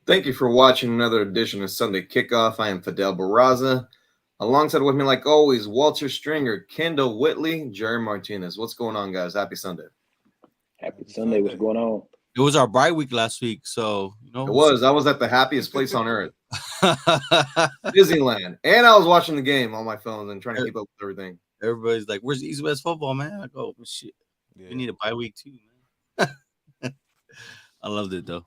Thank you for watching another edition of Sunday Kickoff. I am Fidel Barraza. Alongside with me, like always, Walter Stringer, Kendall Whitley, Jerry Martinez. What's going on, guys? Happy Sunday. Happy Sunday. What's going on? It was our bye week last week, so It was. I was at the happiest place on earth, Disneyland, and I was watching the game on my phone and trying to keep up with everything. Everybody's like, "Where's East West football, man?" I go, oh, "Shit, we need a bye week too, man." I loved it though.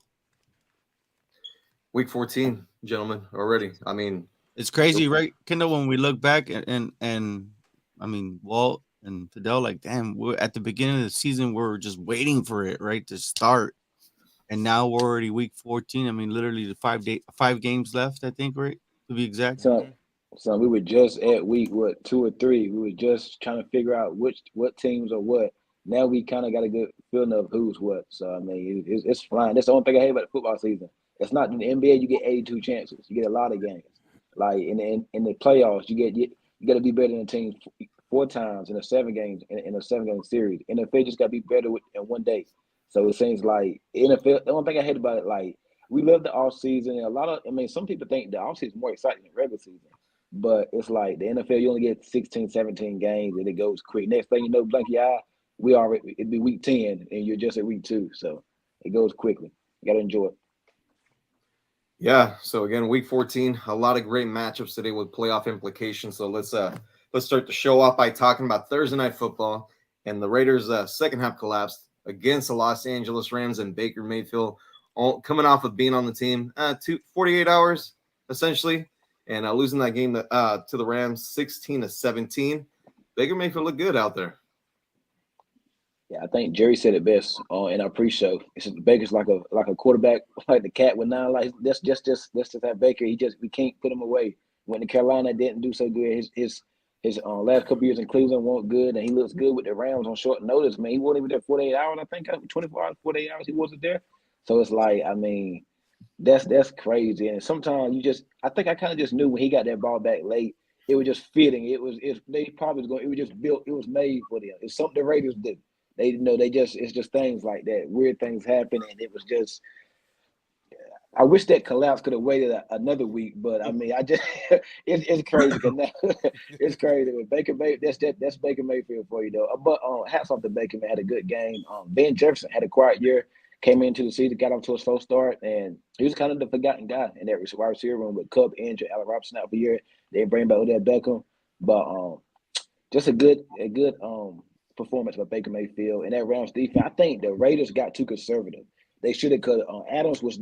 Week 14, gentlemen, already. I mean, it's crazy, right, Kendall? When we look back and I mean, Walt and Fidel, like, damn, we're at the beginning of the season, we're just waiting for it, right, to start, and now we're already week 14. I mean, literally the 5 games left, I think, right, to be exact. So we were just at week 2 or 3. We were just trying to figure out what teams are what. Now we kind of got a good feeling of who's what. So I mean, it's flying. That's the only thing I hate about the football season. It's not in the NBA. You get 82 chances. You get a lot of games. Like in the playoffs, you got to be better than the team 4 times in a 7 games in a 7-game series. NFL just got to be better in one day. So it seems like NFL. The only thing I hate about it, like, we love the off season. And some people think the off season is more exciting than regular season. But it's like the NFL, you only get 16, 17 games, and it goes quick. Next thing you know, blink your eye, it'd be week 10, and you're just at week 2. So it goes quickly. You got to enjoy it. Yeah. So again, week 14, a lot of great matchups today with playoff implications. So let's start the show off by talking about Thursday Night Football and the Raiders' second half collapse against the Los Angeles Rams and Baker Mayfield, coming off of being on the team 48 hours essentially. And losing that game to the Rams 16-17. Baker Mayfield looked good out there. Yeah, I think Jerry said it best in our pre-show. Baker's like a quarterback, like the cat with 9 lives. That's just that Baker. We can't put him away. When the Carolina didn't do so good, his last couple years in Cleveland weren't good, and he looks good with the Rams on short notice. Man, he wasn't even there 48 hours. I think 24 hours, 48 hours. He wasn't there. So it's like, I mean, that's crazy. And sometimes I think I kind of just knew when he got that ball back late, it was just fitting. It was just built. It was made for them. It's something the Raiders do. It's just things like that. Weird things happen, and it was just. I wish that collapse could have waited another week, but I mean, it's crazy. It's crazy. Baker Mayfield, that's Baker Mayfield for you though. But hats off to Baker, man, had a good game. Ben Jefferson had a quiet year. Came into the season, got off to a slow start, and he was kind of the forgotten guy in that wide receiver room with Cup injured, Allen Robinson out for a year. They bring back Odell Beckham, but just a good performance by Baker Mayfield and that Rams defense. I think the Raiders got too conservative. They should have cut. Adams was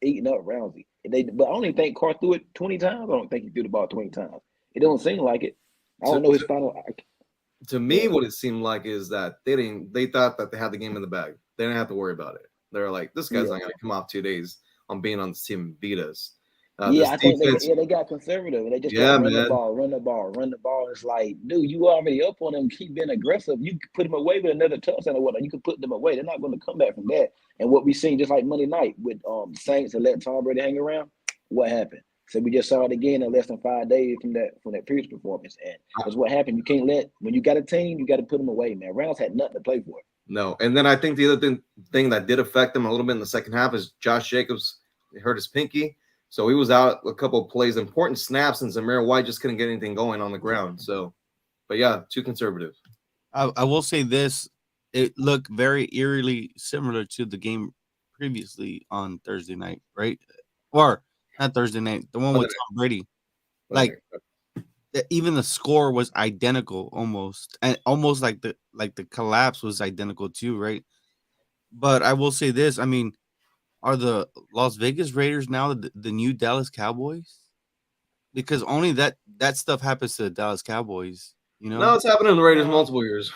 eating up Ramsey. But I don't even think Carr threw it 20 times. I don't think he threw the ball 20 times. It don't seem like it. I don't know his final. To me, what it seemed like is that they thought that they had the game in the bag. They didn't have to worry about it. They're like, this guy's not going to come off 2 days on being on the team and beat us. I think they got conservative. They just run the ball. It's like, dude, you already up on them. Keep being aggressive. You could put them away with another touchdown or whatnot. You could put them away. They're not going to come back from that. And what we seen just like Monday night with Saints and letting Tom Brady hang around, what happened? So we just saw it again in less than 5 days from that previous performance. And that's what happened. You can't when you got a team, you got to put them away, man. Rams had nothing to play for. No, and then I think the other thing that did affect them a little bit in the second half is Josh Jacobs hurt his pinky. So he was out a couple of plays, important snaps, and Zamir White just couldn't get anything going on the ground. So, but yeah, too conservative. I will say this. It looked very eerily similar to the game previously on Thursday night, right? Or not Thursday night, the one with Tom Brady. Like, even the score was identical almost. And almost like the collapse was identical too, right? But I will say this. I mean, are the Las Vegas Raiders now the new Dallas Cowboys? Because only that stuff happens to the Dallas Cowboys, you know? No, it's happened to the Raiders multiple years.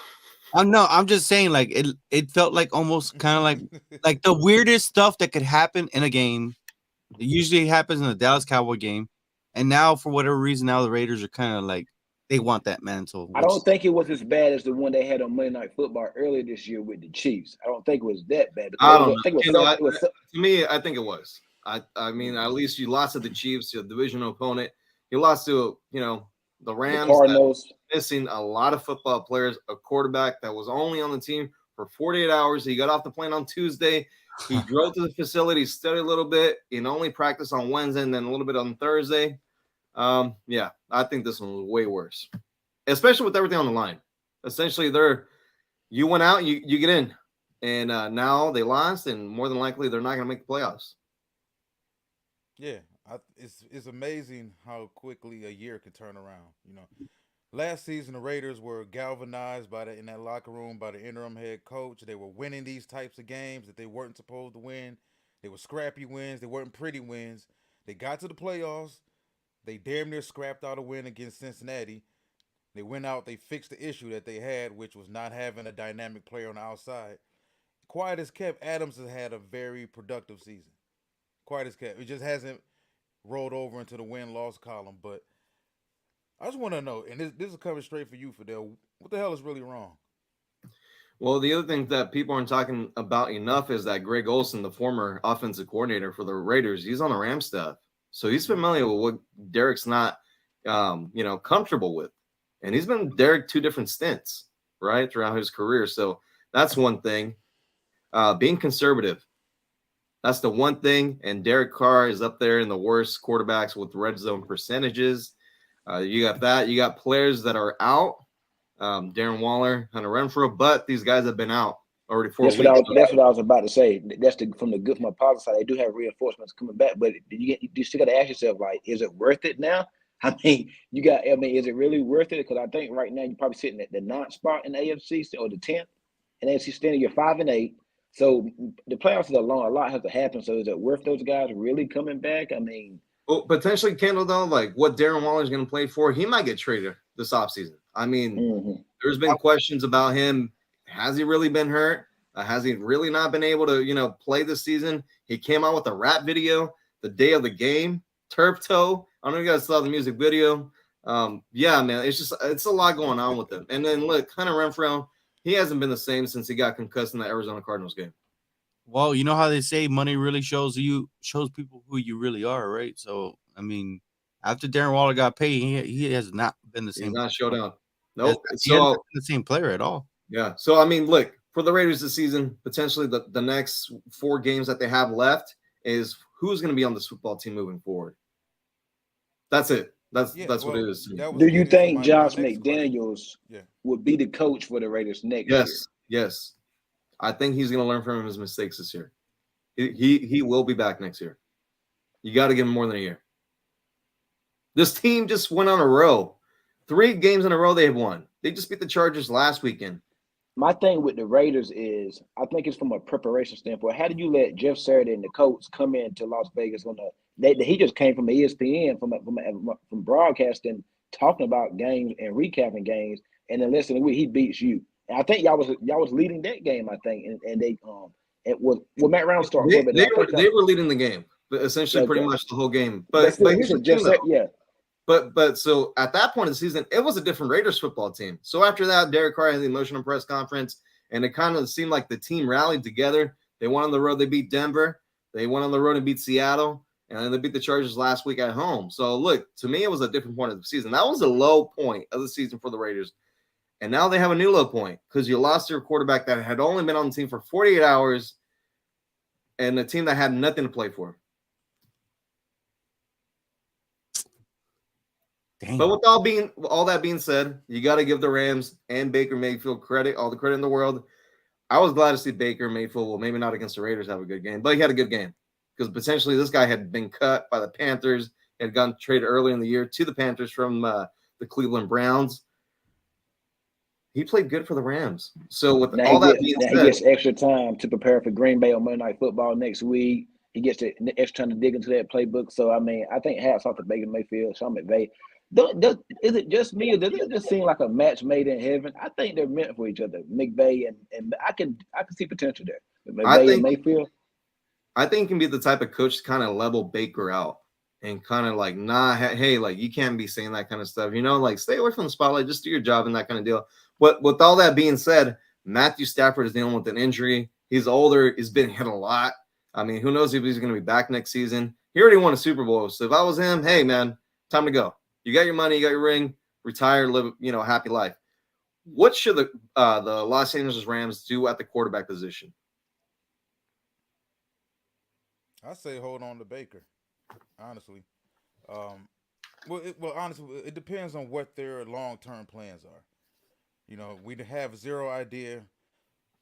No, I'm just saying, like, it felt like almost kind of like the weirdest stuff that could happen in a game. It usually happens in the Dallas Cowboy game. And now, for whatever reason, now the Raiders are kind of like, they want that mantle. I don't think it was as bad as the one they had on Monday Night Football earlier this year with the Chiefs. I don't think it was that bad. I don't know. To me, I think it was. I mean, at least you lost to the Chiefs, your divisional opponent. You lost to, the Rams. The Cardinals. Missing a lot of football players, a quarterback that was only on the team for 48 hours. He got off the plane on Tuesday, He drove to the facility, studied a little bit, and only practiced on Wednesday and then a little bit on Thursday. Yeah, I think this one was way worse, especially with everything on the line. Essentially, you went out, you get in, and now they lost, and more than likely they're not going to make the playoffs. Yeah, it's amazing how quickly a year can turn around. Last season the Raiders were galvanized in that locker room by the interim head coach. They were winning these types of games that they weren't supposed to win. They were scrappy wins. They weren't pretty wins. They got to the playoffs. They damn near scrapped out a win against Cincinnati. They went out. They fixed the issue that they had, which was not having a dynamic player on the outside. Quiet as kept, Adams has had a very productive season. Quiet as kept. It just hasn't rolled over into the win-loss column. But I just want to know, and this is coming straight for you, Fidel. What the hell is really wrong? Well, the other thing that people aren't talking about enough is that Greg Olson, the former offensive coordinator for the Raiders, he's on the Rams staff. So he's familiar with what Derek's not, comfortable with. And he's been Derek 2 different stints, right, throughout his career. So that's one thing. Being conservative. That's the one thing. And Derek Carr is up there in the worst quarterbacks with red zone percentages. You got that. You got players that are out. Darren Waller, Hunter Renfrow, but these guys have been out already 4 weeks. That's what I was about to say. That's from my positive side. They do have reinforcements coming back, but you still got to ask yourself, like, is it worth it now? I mean, is it really worth it? Because I think right now you're probably sitting at the 9th spot in the AFC or the 10th, and AFC standing you're 5-8. So the playoffs is a lot has to happen. So is it worth those guys really coming back? I mean, well, potentially, Kendall, though, like what Darren Waller is going to play for, he might get traded this offseason. I mean, there's been questions about him. Has he really been hurt? Has he really not been able to, play this season? He came out with a rap video the day of the game, Turf Toe. I don't know if you guys saw the music video. Yeah, man, it's a lot going on with him. And then look, Hunter Renfrow, he hasn't been the same since he got concussed in the Arizona Cardinals game. Well, you know how they say money really shows people who you really are, right? So, I mean, after Darren Waller got paid, he has not been the same. He's not showed up. Nope. He hasn't been the same player at all. Yeah. So, I mean, look, for the Raiders this season, potentially the next 4 games that they have left is who's going to be on this football team moving forward. That's it. That's what it is. Do you think Josh McDaniels would be the coach for the Raiders next year? Yes. I think he's going to learn from his mistakes this year. He will be back next year. You got to give him more than a year. This team just went on a row. 3 games in a row they have won. They just beat the Chargers last weekend. My thing with the Raiders is, I think it's from a preparation standpoint. How do you let Jeff Saturday and the Colts come into Las Vegas he just came from ESPN from broadcasting, talking about games and recapping games, and then listen, he beats you. And I think y'all was leading that game. I think, and they it was Matt Brown started. They were leading the game, essentially pretty much the whole game. But so at that point in the season, it was a different Raiders football team. So after that, Derek Carr had the emotional press conference, and it kind of seemed like the team rallied together. They went on the road, they beat Denver. They went on the road and beat Seattle, and then they beat the Chargers last week at home. So look, to me, it was a different point of the season. That was a low point of the season for the Raiders. And now they have a new low point because you lost your quarterback that had only been on the team for 48 hours and a team that had nothing to play for. Dang. But with all that being said, you got to give the Rams and Baker Mayfield all the credit in the world. I was glad to see Baker Mayfield, well, maybe not against the Raiders, have a good game, but he had a good game because potentially this guy had been cut by the Panthers and gotten traded early in the year to the Panthers from the Cleveland Browns. He played good for the Rams. So with all that being said, he gets extra time to prepare for Green Bay on Monday Night Football next week. He gets the extra time to dig into that playbook. So I mean, I think hats off to Baker Mayfield, Sean McVay. Is it just me, or does it just seem like a match made in heaven? I think they're meant for each other, McVay and I can see potential there. McVay and Mayfield. I think he can be the type of coach to kind of level Baker out and kind of like, hey, like you can't be saying that kind of stuff. Like stay away from the spotlight, just do your job and that kind of deal. But with all that being said, Matthew Stafford is dealing with an injury. He's older. He's been hit a lot. I mean, who knows if he's going to be back next season. He already won a Super Bowl. So if I was him, hey, man, time to go. You got your money. You got your ring. Retire. Live, a happy life. What should the Los Angeles Rams do at the quarterback position? I say hold on to Baker, honestly. Um, well, honestly, it depends on what their long term plans are. We have zero idea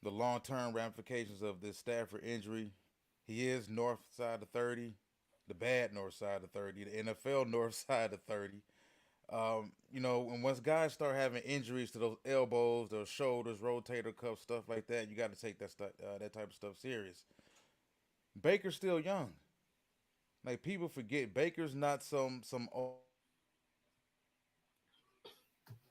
the long term ramifications of this Stafford injury. He is north side of 30, the bad north side of 30, the NFL north side of 30. And once guys start having injuries to those elbows, those shoulders, rotator cuff, stuff like that, you got to take that type of stuff serious. Baker's still young. Like people forget, Baker's not some old.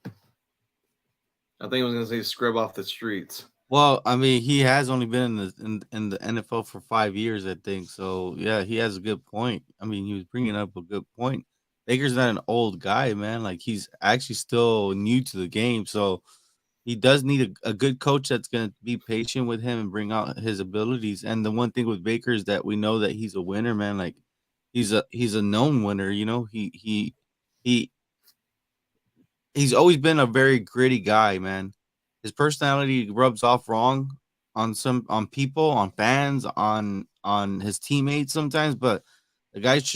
I think I was gonna say scrub off the streets. Well, I mean, he has only been in the NFL for 5 years, I think. So yeah, he has a good point. I mean, he was bringing up a good point. Baker's not an old guy, man. Like he's actually still new to the game, so he does need a good coach that's going to be patient with him and bring out his abilities. And the one thing with Baker is that we know that he's a winner, man. Like he's a known winner. He he's always been a very gritty guy, man. His personality rubs off wrong on people, on fans, on his teammates sometimes, but the guy's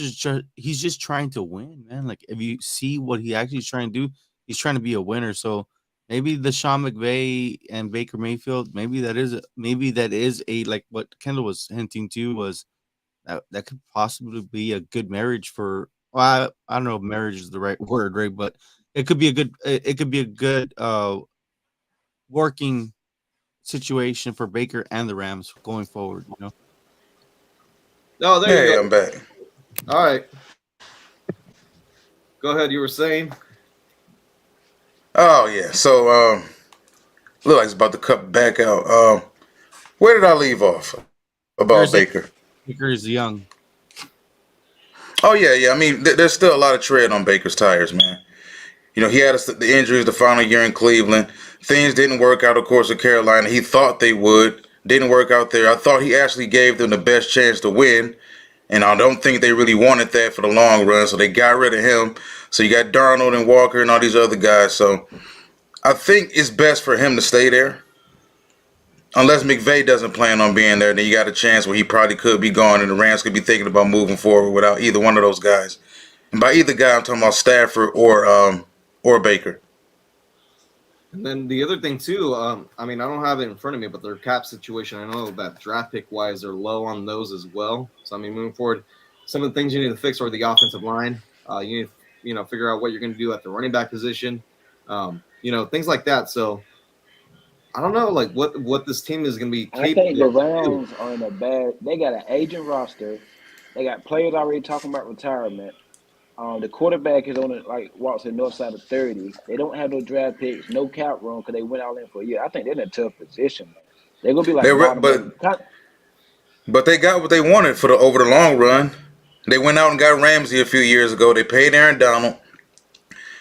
he's just trying to win, man. Like if you see what he actually is trying to do, he's trying to be a winner. So maybe the Sean McVay and Baker Mayfield, maybe that is a like what Kendall was hinting to was that could possibly be a good marriage for. Well, I don't know if marriage is the right word, right? But it could be a good working situation for Baker and the Rams going forward. Oh, there you Hey, go. I'm back. All right, go ahead. You were saying. Oh yeah. So look like it's about to cut back out. Where did I leave off about Baker's Baker? Baker is young. Oh yeah. I mean, there's still a lot of tread on Baker's tires, man. He had the injuries the final year in Cleveland. Things didn't work out, of course, in Carolina. He thought they would. Didn't work out there. I thought he actually gave them the best chance to win. And I don't think they really wanted that for the long run. So they got rid of him. So you got Darnold and Walker and all these other guys. So I think it's best for him to stay there. Unless McVay doesn't plan on being there, then you got a chance where he probably could be gone and the Rams could be thinking about moving forward without either one of those guys. And by either guy, I'm talking about Stafford or Baker. And then the other thing too, I mean, I don't have it in front of me, but their cap situation, I know that draft pick wise, they're low on those as well. So I mean, moving forward, some of the things you need to fix are the offensive line. You need to, figure out what you're going to do at the running back position. Things like that. So I don't know, like what this team is going to be I capable think the of to do. Rams are in a bad. They got an aging roster. They got players already talking about retirement. The quarterback is on it like walks the north side of 30. They don't have no draft picks, no cap room because they went all in for a year. I think they're in a tough position, man. They're gonna be like Baltimore. But they got what they wanted for the over the long run. They went out and got Ramsey a few years ago. They paid Aaron Donald.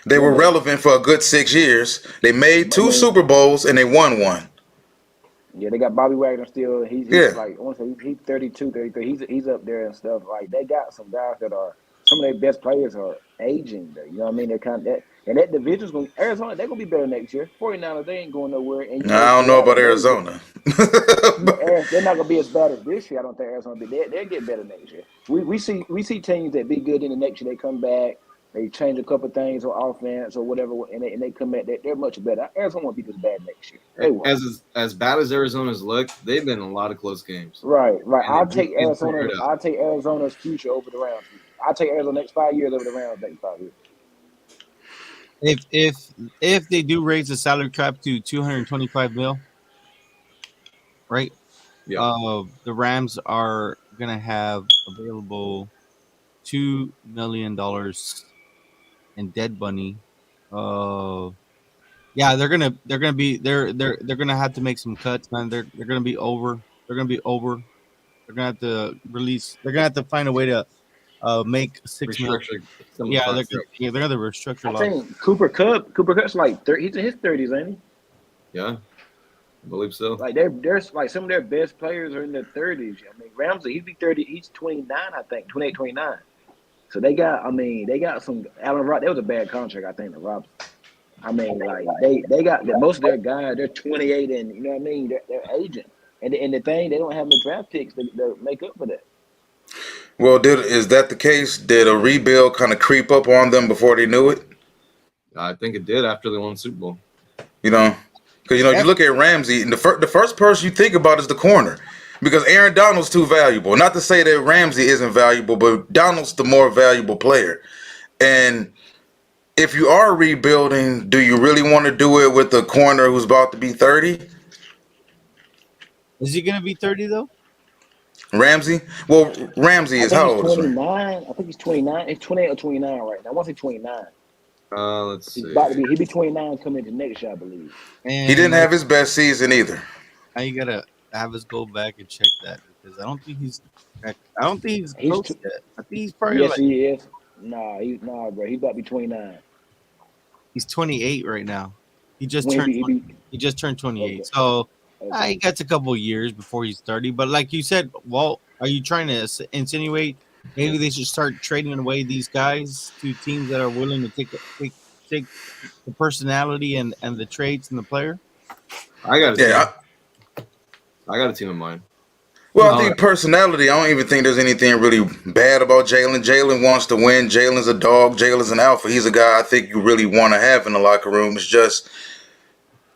They Yeah, were but relevant for a good 6 years. They made I two mean, Super Bowls and they won one. yeah, they got Bobby Wagner still. He's Yeah. like I want to say he's 32, 33. He's up there and stuff. Like they got some guys that are some of their best players are aging. Though, you know what I mean? They're kind of that, and that division's going Arizona. They're gonna be better next year. 49ers, they ain't going nowhere. And you know I don't know Seattle, about Arizona. they're not gonna be as bad as this year. I don't think Arizona will be. They'll get better next year. We see teams that be good in the next year. They come back. They change a couple things on offense or whatever, and they come back. They're much better. Arizona won't be this bad next year. They won't. As bad as Arizona's look, they've been in a lot of close games, Right. and I'll they've take been Arizona. figured out. I'll take Arizona's future over the Rams. I'll take Arizona next 5 years over the Rams next 5 years. If they do raise the salary cap to 225 mil, right? Yeah. The Rams are gonna have available $2 million in dead money. Yeah, they're gonna have to make some cuts, man. They're gonna be over. They're gonna be over. They're gonna have to release. They're gonna have to find a way to make 6 million. Restructuring some of the Yeah, contracts. they're gonna restructure a I lot. think Cooper Cup's like 30, he's in his 30s, ain't he? Yeah, I believe so. Like they're like some of their best players are in their 30s. I mean, Ramsey, he'd be 30. He's 29, I think, 28, 29. So they got some Allen Rock. That was a bad contract, I think, to Robinson. I mean, like they got most of their guys. They're 28, and you know what I mean. They're aging, and the thing they don't have no draft picks to make up for that. Well, is that the case? Did a rebuild kind of creep up on them before they knew it? I think it did after they won the Super Bowl. You know, because you look at Ramsey, and the first person you think about is the corner, because Aaron Donald's too valuable. Not to say that Ramsey isn't valuable, but Donald's the more valuable player. And if you are rebuilding, do you really want to do it with a corner who's about to be 30? Is he gonna be 30 though? Ramsey? Well, Ramsey I is think how he's old is Ramsey? 29. I think he's 29. He's 28 or 29 right now. I want to say 29. Let's He's see. about to be. He'll be 29 coming into next year, I believe. He didn't And have his best season either. now you gotta have us go back and check that because I don't think he's He's close tw- yet. I think he's probably yes, like he is. Bro. He's about to be 29. he's 28 right now. He just When turned he be 28. okay. So Okay. he gets a couple years before he's 30. But like you said, Walt, are you trying to insinuate maybe they should start trading away these guys to teams that are willing to take the personality and the traits and the player? I got a team. Yeah. I got a team in mind. Well, I All right. think personality, I don't even think there's anything really bad about Jalen. Jalen wants to win. Jalen's a dog. Jalen's an alpha. He's a guy I think you really want to have in the locker room. It's just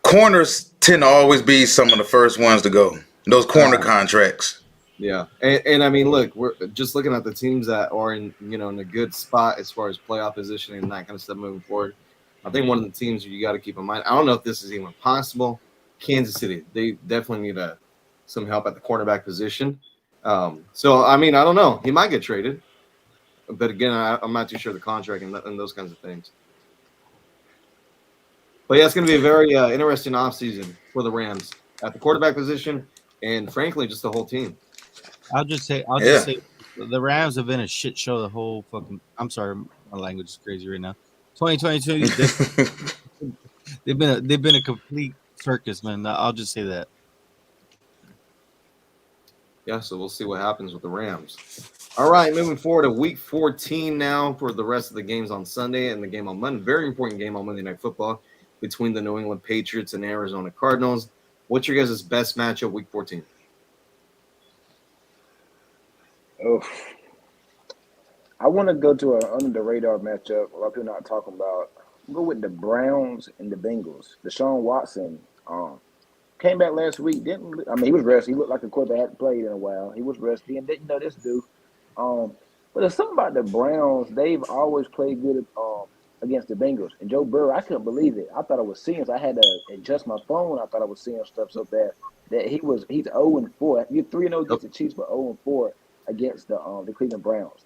corners tend to always be some of the first ones to go. Those corner contracts. Yeah, and I mean, look, we're just looking at the teams that are in a good spot as far as playoff positioning and that kind of stuff moving forward. I think one of the teams you got to keep in mind. I don't know if this is even possible. Kansas City, they definitely need some help at the cornerback position. So I mean, I don't know. He might get traded, but again, I'm not too sure the contract and those kinds of things. But yeah, it's going to be a very interesting offseason for the Rams at the quarterback position, and frankly, just the whole team. I'll just say the Rams have been a shit show the whole fucking. I'm sorry, my language is crazy right now. 2022, they've been a complete circus, man. I'll just say that. Yeah, so we'll see what happens with the Rams. All right, moving forward to Week 14 now for the rest of the games on Sunday and the game on Monday. Very important game on Monday Night Football between the New England Patriots and Arizona Cardinals. What's your guys' best matchup Week 14? Oh, I want to go to an under the radar matchup. A lot of people not talking about. Go with the Browns and the Bengals. Deshaun Watson came back last week. He was rested. He looked like a quarterback hadn't played in a while. He was rested and didn't know this dude. But there's something about the Browns. They've always played good against the Bengals. And Joe Burrow, I couldn't believe it. I thought I was seeing. So I had to adjust my phone. I thought I was seeing stuff so bad that he's 0-4. You're 3-0 against the Chiefs, but 0-4 against the Cleveland Browns.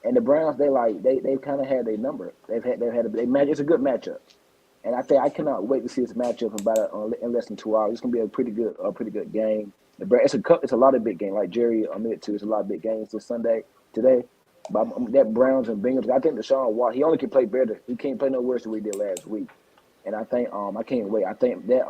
And the Browns, they've kind of had their number. It's a good matchup. And I think I cannot wait to see this matchup in less than 2 hours. It's gonna be a pretty good game. It's a lot of big games. Like Jerry admitted to, it's a lot of big games today. But that Browns and Bengals, I think Deshaun Watson, he only can play better. He can't play no worse than we did last week. And I think I can't wait. I think that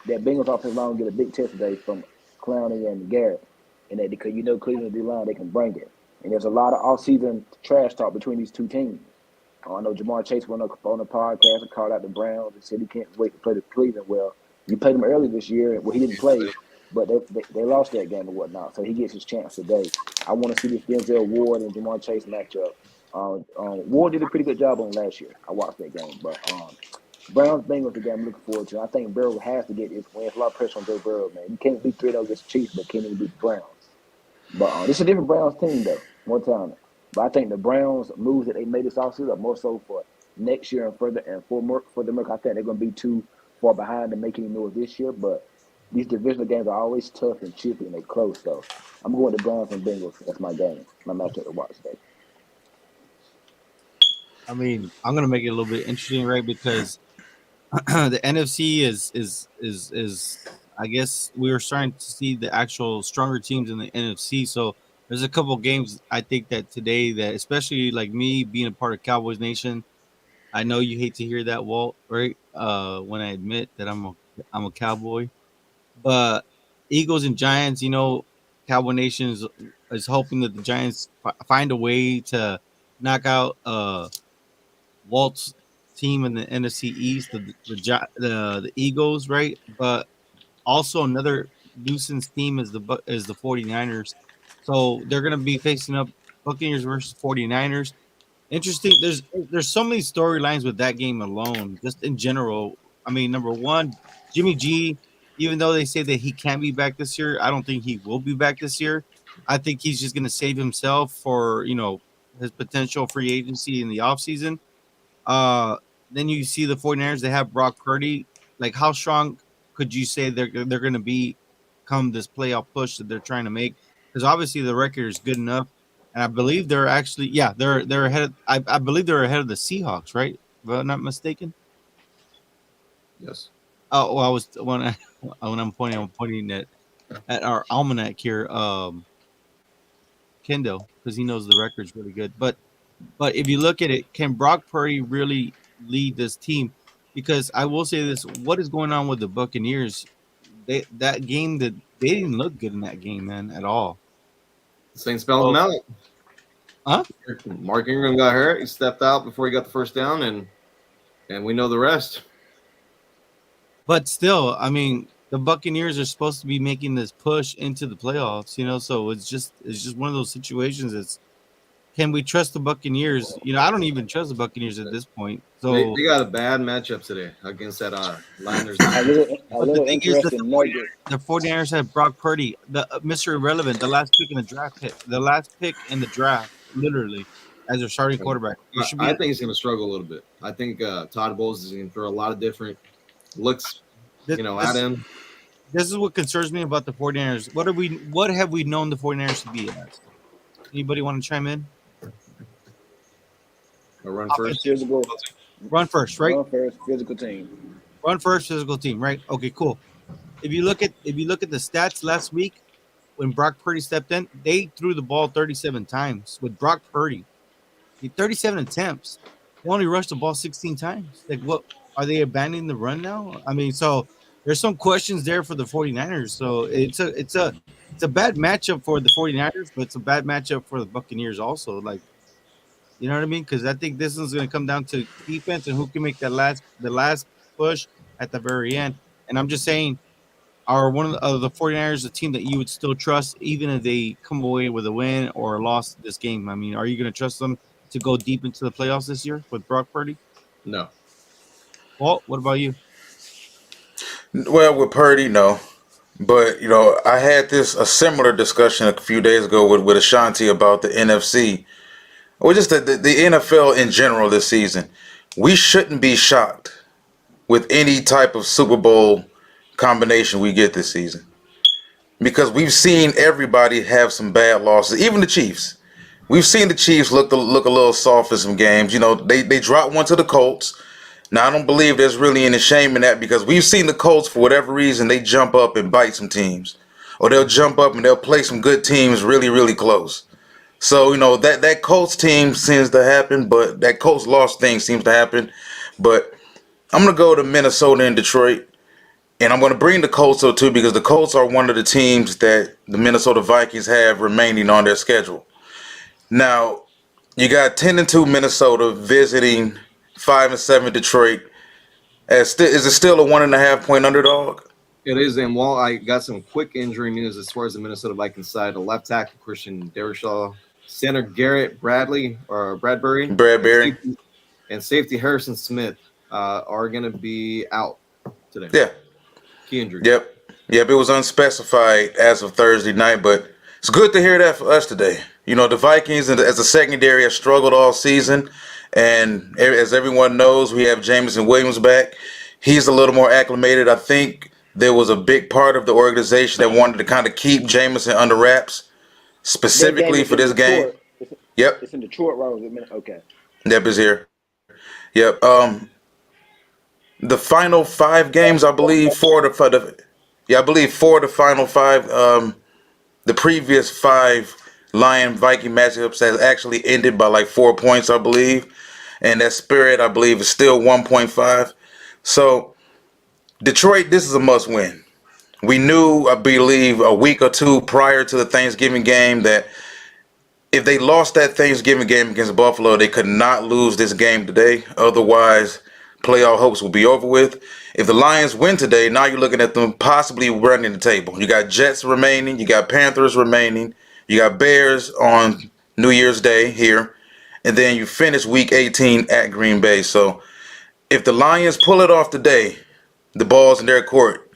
Bengals offensive line will get a big test today from Clowney and Garrett, and that because Cleveland D-line, they can bring it. And there's a lot of off-season trash talk between these two teams. I know Jamar Chase went on the podcast and called out the Browns and said he can't wait to play the Cleveland. Well, you played him early this year. Well, he didn't play, but they lost that game and whatnot. So he gets his chance today. I want to see this Denzel Ward and Jamar Chase matchup. Ward did a pretty good job on last year. I watched that game. But Browns Bengals the game I'm looking forward to. I think Burrow has to get this win. There's a lot of pressure on Joe Burrow, man. You can't beat 3-0 against the Chiefs, but can't even beat the Browns. But this is a different Browns team, though. More time. But I think the Browns moves that they made this offseason are more so for next year and further. And for the Merc, I think they're going to be too far behind to make any noise this year. But these divisional games are always tough and chippy and they close. So I'm going to Browns and Bengals. That's my game. My matchup to watch today. I mean, I'm gonna make it a little bit interesting, right? Because the NFC is I guess we were starting to see the actual stronger teams in the NFC. So there's a couple of games I think that today that especially like me being a part of Cowboys Nation, I know you hate to hear that, Walt, right? When I admit that I'm a Cowboy, but Eagles and Giants, Cowboy Nation is hoping that the Giants find a way to knock out Walt's team in the NFC East, the Eagles, right? But also another nuisance team is the 49ers. So they're going to be facing up Buccaneers versus 49ers. Interesting. There's so many storylines with that game alone, just in general. I mean, number one, Jimmy G, even though they say that he can be back this year, I don't think he will be back this year. I think he's just gonna save himself for his potential free agency in the offseason. Uh then you see the 49ers, they have Brock Purdy. Like, how strong could you say they're gonna be come this playoff push that they're trying to make? Because obviously the record is good enough. And I believe they're actually, yeah, they're ahead of, I believe they're ahead of the Seahawks, right? If I'm not mistaken. Yes. Oh, well, I was when I'm pointing at our almanac here, Kendo, because he knows the records really good. But if you look at it, can Brock Purdy really lead this team? Because I will say this: what is going on with the Buccaneers? That game, that they didn't look good in that game, man, at all. Saints spelled him out. Huh? Mark Ingram got hurt. He stepped out before he got the first down, and we know the rest. But still, I mean, the Buccaneers are supposed to be making this push into the playoffs, so it's just one of those situations. It's, can we trust the Buccaneers? I don't even trust the Buccaneers at this point. So they got a bad matchup today against that Niners. A little thing is that interesting nugget. the 49ers have Brock Purdy, the Mr. Irrelevant, the last pick in the draft, literally, as their starting quarterback. I think he's going to struggle a little bit. I think Todd Bowles is going to throw a lot of different looks, at him. This is what concerns me about the 49ers. What have we known the 49ers to be as? Anybody want to chime in? Run first. Run first, right? Run first, physical team. Run first, physical team, right? Okay, cool. If you look at the stats last week, when Brock Purdy stepped in, they threw the ball 37 times with Brock Purdy. 37 attempts. They only rushed the ball 16 times. Like, what are they abandoning the run now? I mean, so there's some questions there for the 49ers. So it's a bad matchup for the 49ers, but it's a bad matchup for the Buccaneers also. Like, you know what I mean? Because I think this is going to come down to defense and who can make the last push at the very end. And I'm just saying, are one of the 49ers a team that you would still trust even if they come away with a win or a loss this game? I mean, are you going to trust them to go deep into the playoffs this year with Brock Purdy? No. Walt, what about you? Well, with Purdy, no. But, I had a similar discussion a few days ago with Ashanti about the NFC. Or just the NFL in general this season. We shouldn't be shocked with any type of Super Bowl combination we get this season. Because we've seen everybody have some bad losses, even the Chiefs. We've seen the Chiefs look a little soft in some games. They dropped one to the Colts. Now, I don't believe there's really any shame in that because we've seen the Colts, for whatever reason, they jump up and bite some teams. Or they'll jump up and they'll play some good teams really, really close. So, that Colts team seems to happen, but that Colts loss thing seems to happen. But I'm going to go to Minnesota and Detroit. And I'm going to bring the Colts up too because the Colts are one of the teams that the Minnesota Vikings have remaining on their schedule. Now, you got 10-2 Minnesota visiting 5-7 Detroit. Is it still a 1.5 point underdog? It is, and while I got some quick injury news as far as the Minnesota Vikings side, the left tackle Christian Darrisaw, center Garrett Bradbury, and safety Harrison Smith are going to be out today. Yeah. Key injury. Yep. It was unspecified as of Thursday night, but it's good to hear that for us today. The Vikings as a secondary have struggled all season, and as everyone knows, we have Jameson Williams back. He's a little more acclimated. I think there was a big part of the organization that wanted to kind of keep Jameson under wraps, specifically for this game. Yep. It's in Detroit, right? Okay. Yep, is here. Yep. The final 5 games, I believe, 4 of the final 5. The previous 5 Lion Viking matchups has actually ended by like 4 points, I believe, and that spirit, I believe, is still 1.5. So Detroit, this is a must-win. We knew, I believe, a week or two prior to the Thanksgiving game that if they lost that Thanksgiving game against Buffalo, they could not lose this game today. Otherwise, playoff hopes will be over with. If the Lions win today, now you're looking at them possibly running the table. You got Jets remaining. You got Panthers remaining. You got Bears on New Year's Day here, and then you finish Week 18 at Green Bay. So if the Lions pull it off today, the ball's in their court.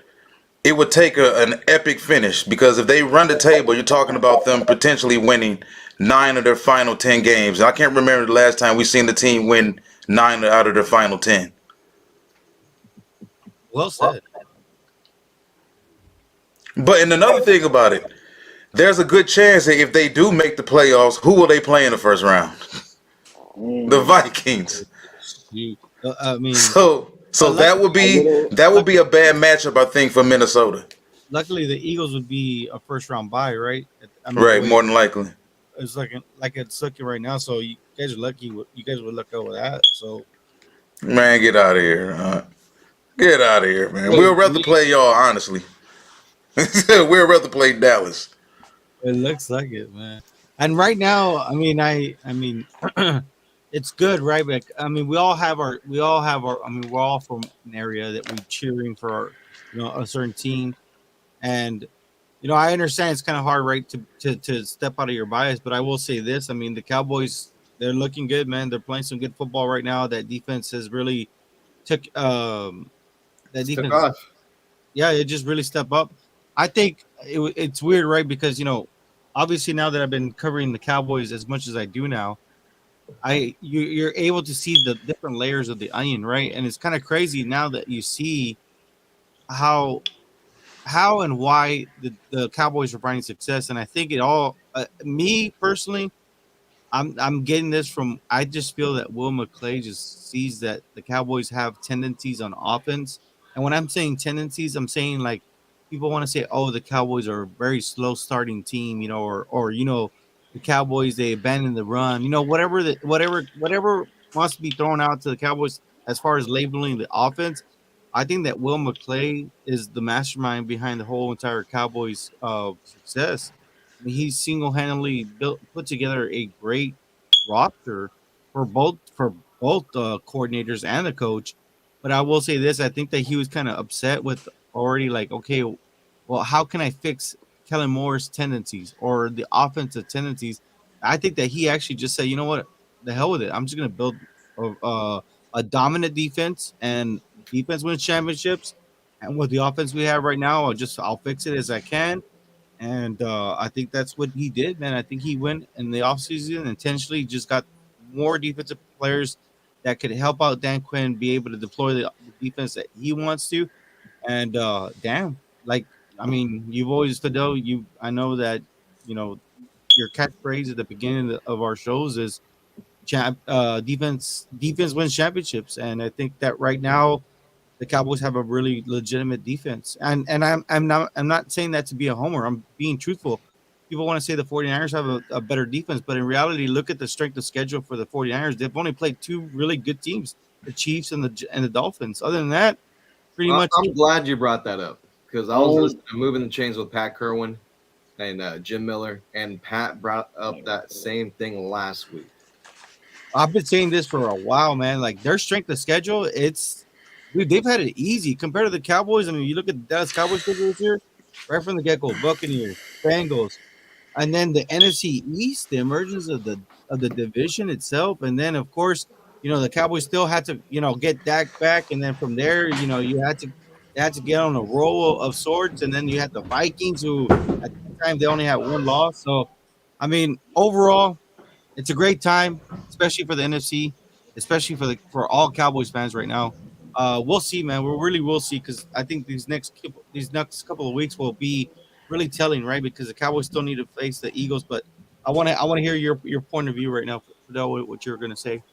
It would take an epic finish because if they run the table, you're talking about them potentially winning 9 of their final 10 games. I can't remember the last time we've seen the team win 9 out of their final 10. Well said. But and another thing about it, there's a good chance that if they do make the playoffs, who will they play in the first round? The Vikings. I mean, So that would be a bad matchup, I think, for Minnesota. luckily the Eagles would be a first round bye, right? I mean, Right, more than likely. it's like it's looking right now. So you guys are lucky. You guys would look over that. So Man, get out of here. Get out of here, man. We'll rather play y'all, honestly. We'll rather play Dallas. it looks like it, man. And right now, I mean, it's good, right? But I mean, we all have our. I mean, we're all from an area that we cheering for, a certain team, and I understand it's kind of hard, right, to step out of your bias. But I will say this: I mean, the Cowboys, they're looking good, man. They're playing some good football right now. That defense has really took that defense. Took off. Yeah, it just really stepped up. I think it's weird, right? Because obviously now that I've been covering the Cowboys as much as I do now, you're able to see the different layers of the onion, right? And it's kind of crazy now that you see how and why the Cowboys are finding success. And I think it all, me personally, I'm getting this from. I just feel that Will McClay just sees that the Cowboys have tendencies on offense, and when I'm saying tendencies, I'm saying like people want to say, "Oh, the Cowboys are a very slow starting team," or the Cowboys they abandon the run, whatever wants to be thrown out to the Cowboys as far as labeling the offense. I think that Will McClay is the mastermind behind the whole entire Cowboys success. I mean, he single-handedly put together a great roster for both coordinators and the coach. But I will say this: I think that he was kind of upset with already, like, okay, well, how can I fix Kellen Moore's tendencies or the offensive tendencies? I think that he actually just said, you know what, the hell with it. I'm just going to build a dominant defense, and defense wins championships. And with the offense we have right now, I'll fix it as I can. And I think that's what he did, man. I think he went in the offseason intentionally, just got more defensive players that could help out Dan Quinn be able to deploy the defense that he wants to. And damn, like, I mean, you've always, Fidel, I know that, you know, your catchphrase at the beginning of our shows is defense wins championships. And I think that right now, the Cowboys have a really legitimate defense. And I'm not saying that to be a homer. I'm being truthful. People want to say the 49ers have a better defense, but in reality, look at the strength of schedule for the 49ers. They've only played two really good teams, the Chiefs and the Dolphins. Other than that, pretty much. I'm glad you brought that up because I was listening to Moving the Chains with Pat Kerwin and Jim Miller, and Pat brought up that same thing last week. I've been saying this for a while, man. Like, their strength of schedule, they've had it easy compared to the Cowboys. I mean, you look at the Dallas Cowboys schedule this year, right from the get-go, Buccaneers, Bengals, and then the NFC East, the emergence of the division itself, and then of course, the Cowboys still had to, get Dak back, and then from there, they had to get on a roll of sorts, and then you had the Vikings, who at the time they only had one loss. So, I mean, overall, it's a great time, especially for the NFC, especially for all Cowboys fans right now. We'll see, man. We really will see, because I think these next couple of weeks will be really telling, right? Because the Cowboys still need to face the Eagles, but I want to hear your point of view right now, Fidel, what you're going to say.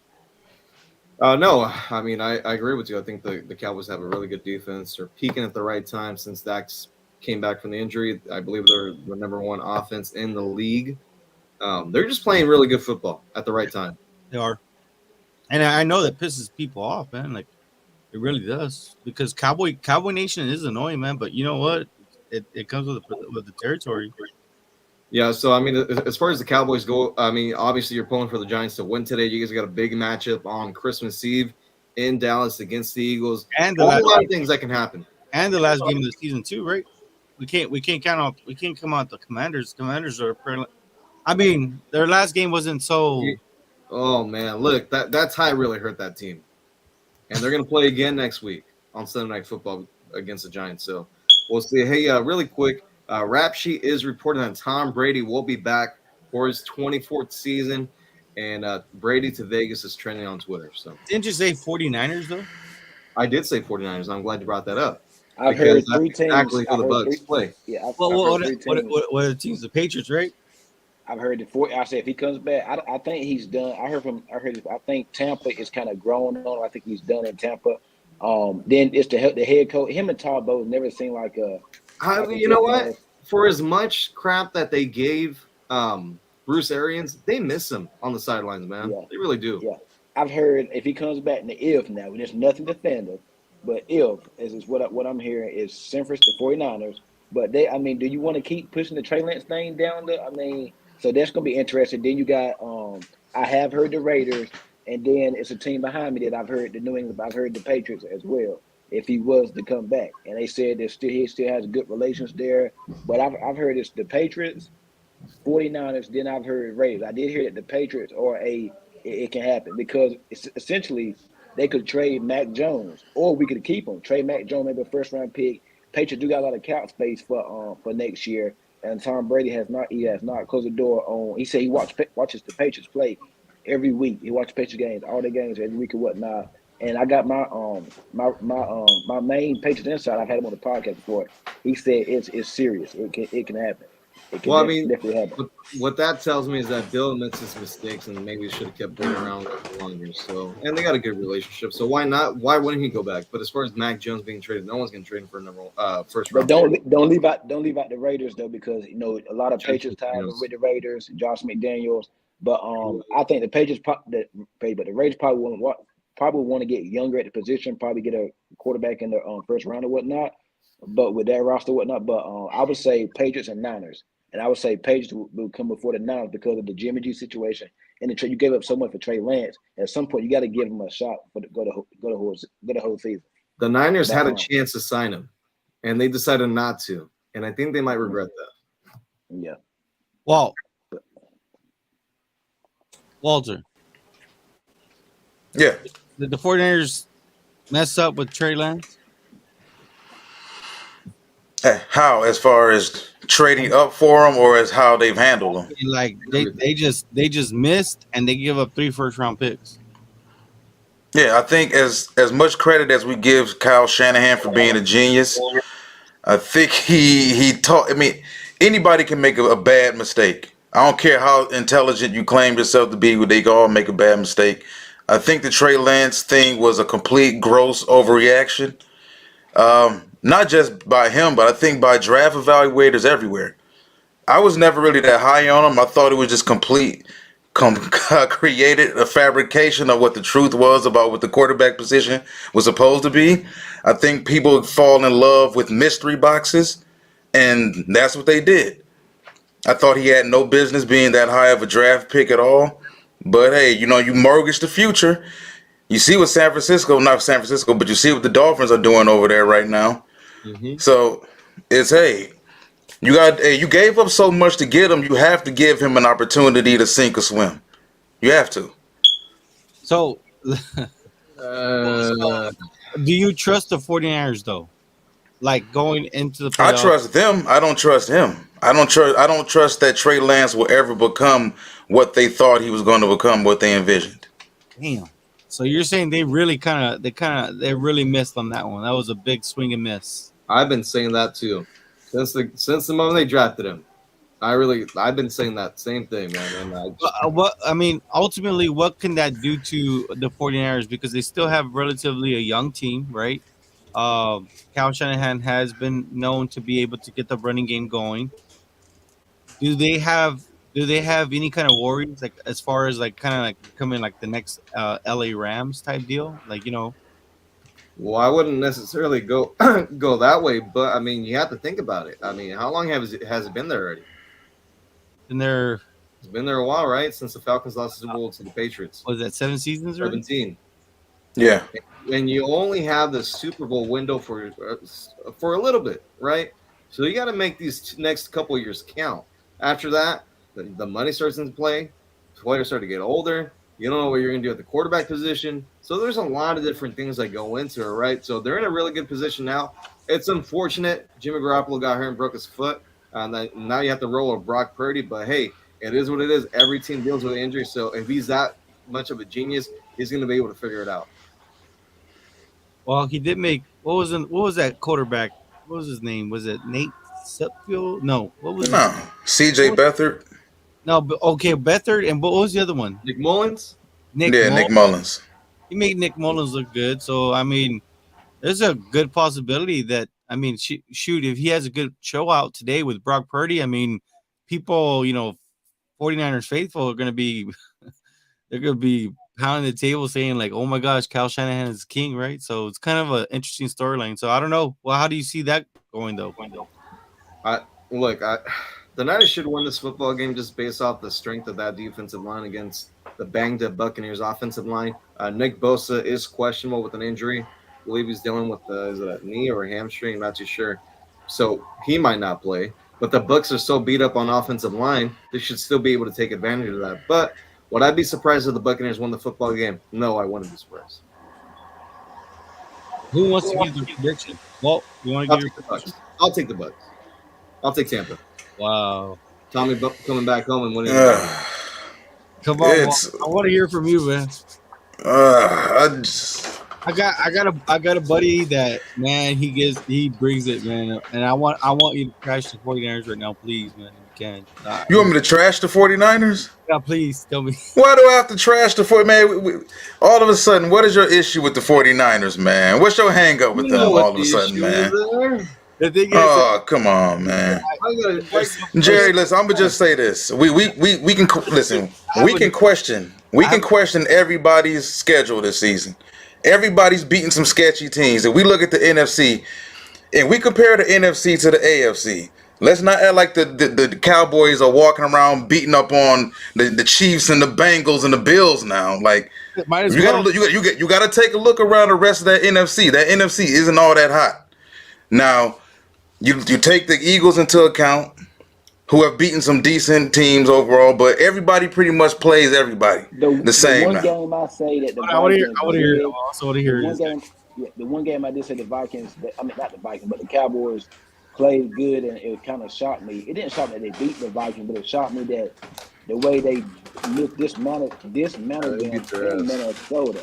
No, I mean, I agree with you. I think the Cowboys have a really good defense. They're peaking at the right time since Dax came back from the injury. I believe they're the number one offense in the league. They're just playing really good football at the right time. They are. And I know that pisses people off, man. Like, it really does, because Cowboy Nation is annoying, man. But you know what? It comes with the territory. Yeah. So I mean, as far as the Cowboys go, I mean, obviously you're pulling for the Giants to win today. You guys got a big matchup on Christmas Eve in Dallas against the Eagles. And a lot of things that can happen. And the last game of the season too, right? We can't come out the Commanders. Commanders are I mean, their last game wasn't so. Oh man, look, that tie really hurt that team. And they're going to play again next week on Sunday Night Football against the Giants. So we'll see. Hey, really quick, Rap Sheet is reporting that Tom Brady will be back for his 24th season, and Brady to Vegas is trending on Twitter. So Didn't you say 49ers though? I did say 49ers. I'm glad you brought that up I've because heard that's three teams. exactly who I've the heard Bucks three. play. Yeah, I've Well, heard three teams. what are the teams? The Patriots, right? I've heard the four. I said if he comes back, I think he's done. I heard from. I think Tampa is kind of growing on. I think he's done in Tampa. Then it's the head coach. Him and Todd Bowles never seemed like a You know what? For as much crap that they gave Bruce Arians, they miss him on the sidelines, man. Yeah. They really do. Yeah, I've heard if he comes back, and if now there's nothing to defend him, but if is what I'm hearing is San Francisco 49ers. But I mean, do you want to keep pushing the Trey Lance thing down there? I mean, so that's gonna be interesting. Then you got I have heard the Raiders, and then it's a team behind me that I've heard the New England. I've heard the Patriots as well. If he was to come back, and they said that he still has good relations there, but I've heard it's the Patriots, 49ers. Then I've heard Raiders. I did hear that the Patriots it can happen because it's essentially they could trade Mac Jones, or we could keep him. Trade Mac Jones, maybe a first round pick. Patriots do got a lot of cap space for next year, and Tom Brady has not closed the door on. He said he watches the Patriots play every week. He watches Patriots games, all the games every week and whatnot. And I got my main Patriots insider. I've had him on the podcast before. He said it's serious. It can happen. It can definitely happen. What that tells me is that Bill admits his mistakes and maybe should have kept Brady around longer. So, and they got a good relationship. So why not? Why wouldn't he go back? But as far as Mac Jones being traded, no one's going to trade him for a first round. But don't leave out the Raiders though, because a lot of Patriots ties with the Raiders, Josh McDaniels. But I think the Patriots, but the Raiders probably want to get younger at the position, probably get a quarterback in the first round or whatnot. But with that roster, whatnot. But I would say Patriots and Niners. And I would say Patriots will come before the Niners because of the Jimmy G situation. And you gave up so much for Trey Lance. At some point, you got to give him a shot for go the whole season. The Niners had a chance to sign him, and they decided not to. And I think they might regret that. Yeah. Well, Walter. Yeah. Did the 49ers mess up with Trey Lance? How, as far as trading up for him, or as how they've handled him? Like they just missed, and they give up 3 first-round picks. Yeah, I think as much credit as we give Kyle Shanahan for being a genius, I think he taught. I mean, anybody can make a bad mistake. I don't care how intelligent you claim yourself to be; they can all make a bad mistake. I think the Trey Lance thing was a complete gross overreaction. Not just by him, but I think by draft evaluators everywhere. I was never really that high on him. I thought it was just created a fabrication of what the truth was about what the quarterback position was supposed to be. I think people fall in love with mystery boxes, and that's what they did. I thought he had no business being that high of a draft pick at all. But hey, you mortgage the future. You see what not San Francisco, but you see what the Dolphins are doing over there right now. Mm-hmm. So it's you gave up so much to get him. You have to give him an opportunity to sink or swim. You have to. So, do you trust the 49ers though? Like going into the playoffs? I trust them. I don't trust him. I don't trust that Trey Lance will ever become what they thought he was going to become, what they envisioned. Damn. So you're saying they really missed on that one. That was a big swing and miss. I've been saying that too, since the moment they drafted him. I've been saying that same thing, man. And ultimately, what can that do to the 49ers? Because they still have relatively a young team, right? Kyle Shanahan has been known to be able to get the running game going. Do they have any kind of worries, like as far as like kind of like becoming like the next LA Rams type deal? Like, Well, I wouldn't necessarily go go that way, but I mean, you have to think about it. I mean, how long has it been there already? It's been there a while, right? Since the Falcons lost the Super Bowl to the Patriots. Was that 7 seasons already? 17. Yeah. And you only have the Super Bowl window for a little bit, right? So you got to make these next couple of years count. After that, the money starts into play. Players start to get older. You don't know what you're going to do at the quarterback position. So there's a lot of different things that go into it, right? So they're in a really good position now. It's unfortunate Jimmy Garoppolo got hurt and broke his foot. Now you have to roll with Brock Purdy. But, hey, it is what it is. Every team deals with injury. So if he's that much of a genius, he's going to be able to figure it out. Well, he did make what was that quarterback? What was his name? Was it Nate Sutfield? No, what was No, C.J. Beathard. No, but okay, Beathard, and what was the other one? Nick Mullins? Nick Mullins. He made Nick Mullins look good. So I mean, there's a good possibility that shoot, if he has a good show out today with Brock Purdy, I mean, people, 49ers faithful are gonna be they're gonna be pounding the table saying like, oh my gosh, Kyle Shanahan is king, right? So it's kind of an interesting storyline. So I don't know. Well, how do you see that going though? The Niners should win this football game just based off the strength of that defensive line against the banged-up Buccaneers offensive line. Nick Bosa is questionable with an injury. I believe he's dealing with is it a knee or a hamstring? I'm not too sure. So he might not play. But the Bucs are so beat up on offensive line, they should still be able to take advantage of that. But would I be surprised if the Buccaneers won the football game? No, I wouldn't be surprised. Who wants to give the prediction? Well, you want to give your prediction? I'll take the Bucs. I'll take Tampa. Wow. Tommy coming back home and winning. Come on, I want to hear from you, man. I got a buddy that, man, he brings it, man, and I want you to crash the 49ers right now, please, man. If you can. You want me to trash the 49ers? Yeah, please tell me. Why do I have to trash the 49ers? Man, all of a sudden, what is your issue with the 49ers, man? What's your hang up with them all of a sudden, man? The thing is, come on, man. Jerry, listen, I'm gonna just say this. We can listen. We can question everybody's schedule this season. Everybody's beating some sketchy teams. If we look at the NFC and we compare the NFC to the AFC, let's not act like the Cowboys are walking around beating up on the Chiefs and the Bengals and the Bills now. Like you gotta take a look around the rest of that NFC. That NFC isn't all that hot. Now, you take the Eagles into account, who have beaten some decent teams overall, but everybody pretty much plays everybody the same. The one game I say that the one game I did say the Vikings, not the Vikings, but the Cowboys played good, and it kind of shocked me. It didn't shock me that they beat the Vikings, but it shocked me that the way they dismantled them in Minnesota.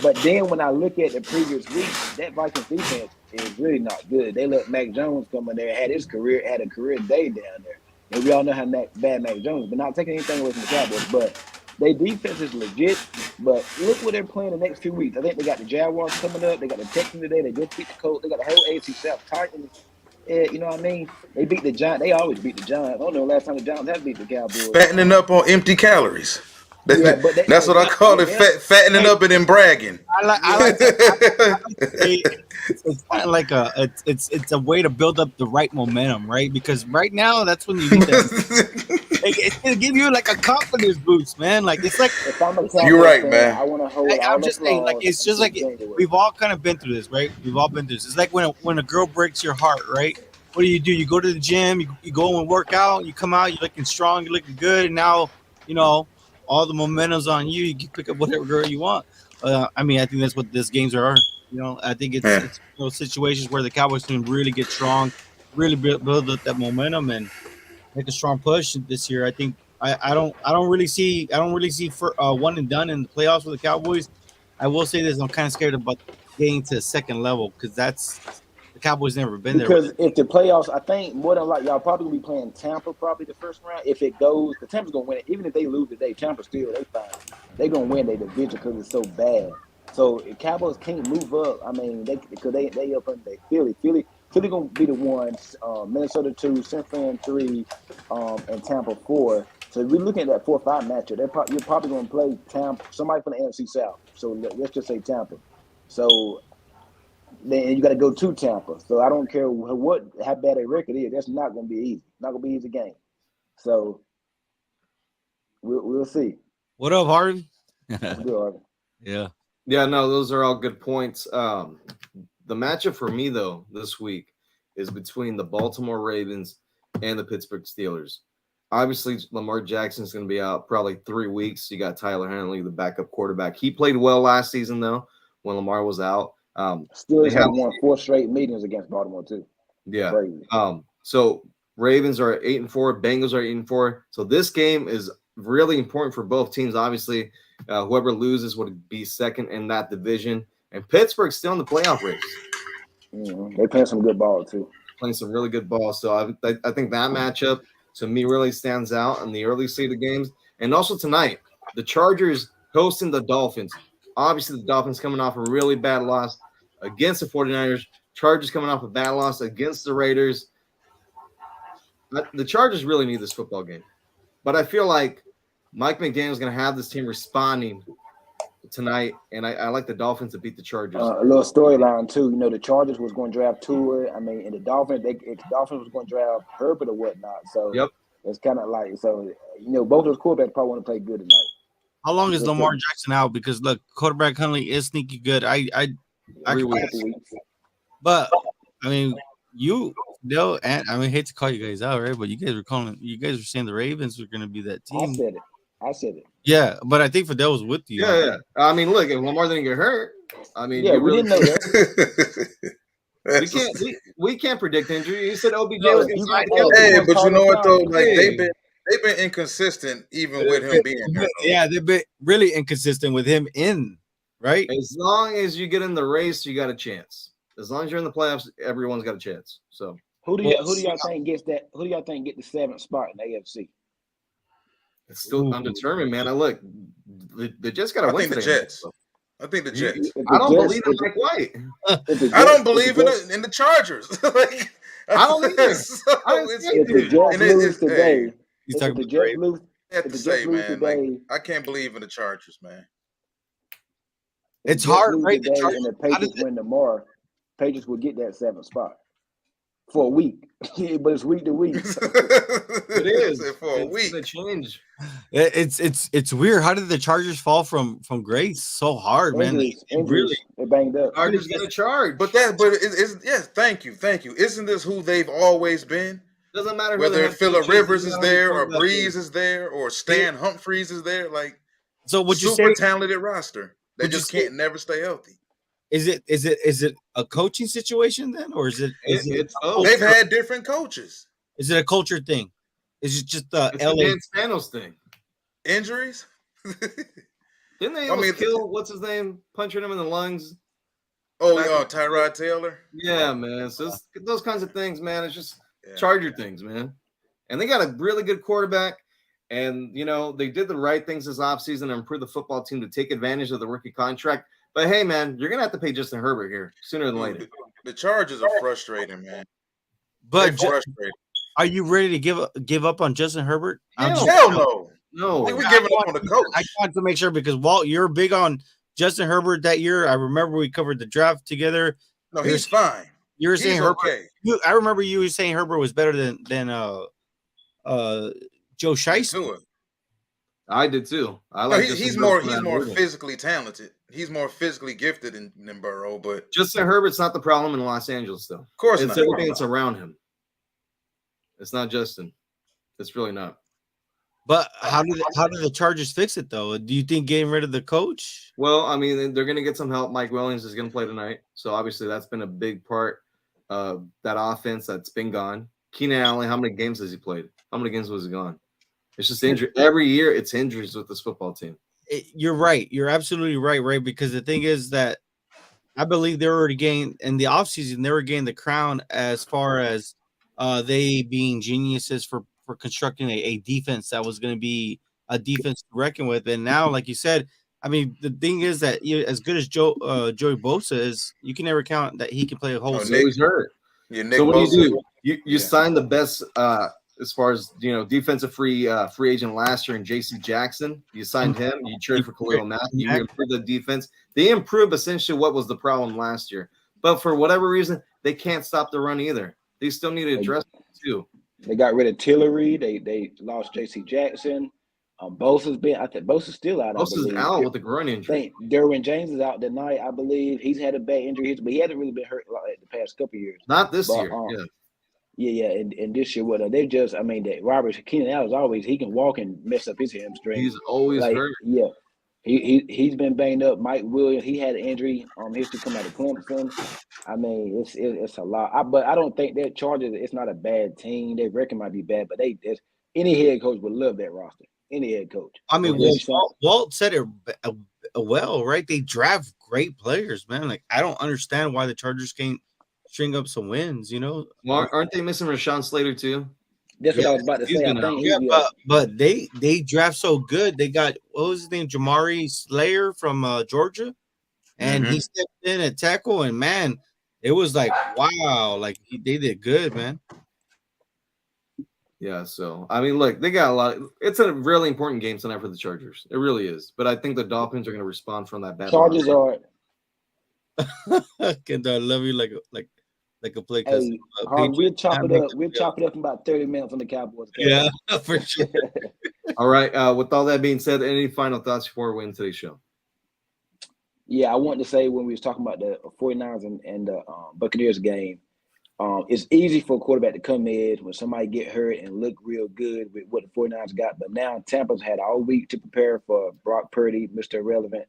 But then when I look at the previous week, that Vikings defense is really not good. They let Mac Jones come in there, had a career day down there. And we all know how bad Mac Jones, but not taking anything away from the Cowboys. But their defense is legit. But look what they're playing the next few weeks. I think they got the Jaguars coming up. They got the Texans today. They just beat the Colts. They got the whole AFC South Titans. You know what I mean? They beat the Giants. They always beat the Giants. I don't know the last time the Giants have beat the Cowboys. Fattening up on empty calories. That's what I call it. Fattening up and then bragging. I like that. It's kind of like it's a way to build up the right momentum, right? Because right now that's when you get that. It's gonna give you like a confidence boost, man. Like it's like you're right, man. I want to hold. I'm just saying, like it's just like we've all kind of been through this, right? We've all been through this. It's like when a girl breaks your heart, right? What do? You go to the gym, you go and work out, you come out, you're looking strong, you're looking good, and now all the momentum's on you. You can pick up whatever girl you want. I think that's what these games are. I think it's those situations where the Cowboys can really get strong, really build up that momentum and make a strong push this year. I think I don't really see for one and done in the playoffs for the Cowboys. I will say this: I'm kind of scared about getting to the second level because the Cowboys never been there. Because if the playoffs, I think more than likely y'all probably gonna be playing Tampa probably the first round. If it goes, the Tampa's gonna win it. Even if they lose today, Tampa still they fine. They gonna win their division because it's so bad. So if Cowboys can't move up, they up under Philly. Philly gonna be the ones. Minnesota 2, San Fran 3, and Tampa 4. So if we're looking at that 4-5 matchup, you're probably gonna play Tampa, somebody from the NFC South. So let's just say Tampa. So then you got to go to Tampa. So I don't care how bad their record is. That's not gonna be easy. Not gonna be an easy game. So we'll see. What up, Harvey? Good, Harvey. Yeah. Yeah, no, those are all good points. The matchup for me, though, this week is between the Baltimore Ravens and the Pittsburgh Steelers. obviously Lamar Jackson's going to be out probably 3 weeks. You got Tyler Huntley, the backup quarterback. He played well last season though when Lamar was out. Steelers have won 4 straight meetings against Baltimore too. Yeah. Crazy. So Ravens are 8-4, Bengals are 8-4. So this game is really important for both teams. Obviously, whoever loses would be second in that division, and Pittsburgh's still in the playoff race. They're playing some good ball too. Playing some really good ball. So I think that matchup to me really stands out in the early seeded games. And also tonight, the Chargers hosting the Dolphins. Obviously, the Dolphins coming off a really bad loss against the 49ers. Chargers coming off a bad loss against the Raiders. The Chargers really need this football game. But I feel like Mike McDaniel is going to have this team responding tonight, and I like the Dolphins to beat the Chargers. A little storyline too. The Chargers was going to draft Tua. I mean, and the Dolphins was going to draft Herbert or whatnot. So it's kind of like both those quarterbacks probably want to play good tonight. How long is Lamar Jackson out? Because look, quarterback Huntley is sneaky good. But I mean, I hate to call you guys out, right? But you guys were saying the Ravens were going to be that team. I said it. Yeah, but I think Fidel was with you. Yeah. I mean, look, if Lamar didn't get hurt, I mean, we didn't know that. we can't predict injury. You said OBJ was going to sign. Hey, but you know what though? Like they've been inconsistent even with him being hurt. Yeah, they've been really inconsistent with him right. As long as you get in the race, you got a chance. As long as you're in the playoffs, everyone's got a chance. So who do y'all think gets that? Who do y'all think get the 7th spot in the AFC? It's still undetermined, man. Look, the Jets got to win. I think the Jets. I think the Jets. I don't believe in Mike White. I don't believe in the Chargers. I don't either. If the Jets lose today, he's talking about the Jets lose. I have to say, man, like, I can't believe in the Chargers, man. It's hard, right? The Chargers, and the Patriots win tomorrow, Patriots will get that 7th spot for a week. But it's week to week. It is for a week. It's a change. It's weird. How did the Chargers fall from grace so hard, man? Really, they banged up. Chargers going to charge, but yes. Thank you. Isn't this who they've always been? Doesn't matter whether Phillip Rivers is there or Breeze is there or Stan Humphries is there. Like, so what you super talented roster. They just can't never stay healthy. Is it a coaching situation then, or is it? They've had different coaches. Is it a culture thing? Is it just the LA Spanos thing? Injuries? Didn't they kill what's his name, punching him in the lungs? Tyrod Taylor. Yeah, man. So those kinds of things, man. It's just Charger things, man. And they got a really good quarterback. And, they did the right things this offseason to improve the football team to take advantage of the rookie contract. But, hey, man, you're going to have to pay Justin Herbert here sooner than later. The Chargers are frustrating, man. But are you ready to give up on Justin Herbert? Hell no. No. I think we're giving up on the coach. I wanted to make sure because, Walt, you're big on Justin Herbert that year. I remember we covered the draft together. No, he's fine. You were saying Herbert. Okay. I remember you were saying Herbert was better than Joe Shiesty. I did too. He's more physically talented. He's more physically gifted than Burrow, but Justin Herbert's not the problem in Los Angeles, though. Of course, it's everything that's around him. It's not Justin. It's really not. But how did the Chargers fix it though? Do you think getting rid of the coach? Well, I mean, they're going to get some help. Mike Williams is going to play tonight, so obviously that's been a big part of that offense that's been gone. Keenan Allen, how many games has he played? How many games was he gone? It's just injury. Every year, it's injuries with this football team. You're right. You're absolutely right, because the thing is that I believe they were already getting in the offseason, they were getting the crown as far as they being geniuses for constructing a defense that was going to be a defense to reckon with. And now, like you said, I mean, the thing is that as good as Joey Bosa is, you can never count that he can play a whole season. He's hurt. So what do? You sign the best as far as defensive free agent last year in J.C. Jackson. You signed him. You traded for Khalil Mack. You improved the defense. They improved essentially what was the problem last year. But for whatever reason, they can't stop the run either. They still need to address it too. They got rid of Tillery. They lost J.C. Jackson. Bosa's still out. Bosa's out with a groin injury. Derwin James is out tonight, I believe. He's had a bad injury, but he hasn't really been hurt like the past couple of years. Not this year. Yeah, and this year, what they just, I mean, that Robert Keenan Allen's always he can walk and mess up his hamstring. He's always Like, hurt. yeah, he's been banged up. Mike Williams, he had an injury. History come out of Clemson. I mean, it's a lot. But I don't think that Chargers. It's not a bad team. Their record might be bad, but any head coach would love that roster. Any head coach. I mean, With this young, Walt said it well, right? They draft great players, man. Like, I don't understand why the Chargers can't string up some wins, you know? Well, aren't they missing Rashawn Slater too? that's what Yeah, I was about to he's say. I been think out. he, yeah, but they draft so good. They got, what was his name? Jamari Slayer from Georgia. And he stepped in at tackle, and man, it was like, wow, like they did good, man. Yeah, so I mean, look, they got a lot. It's a really important game tonight for the Chargers. It really is. But I think the Dolphins are going to respond from that bad. Chargers are. Kendall, I love you like a play cousin. Hey, Harvey, we'll chop it up. We'll chop it up in about 30 minutes on the Cowboys. Yeah, for sure. All right. With all that being said, any final thoughts before we end today's show? Yeah, I wanted to say when we was talking about the 49ers and the Buccaneers game, it's easy for a quarterback to come in when somebody get hurt and look real good with what the 49ers got. But now Tampa's had all week to prepare for Brock Purdy, Mr. Irrelevant.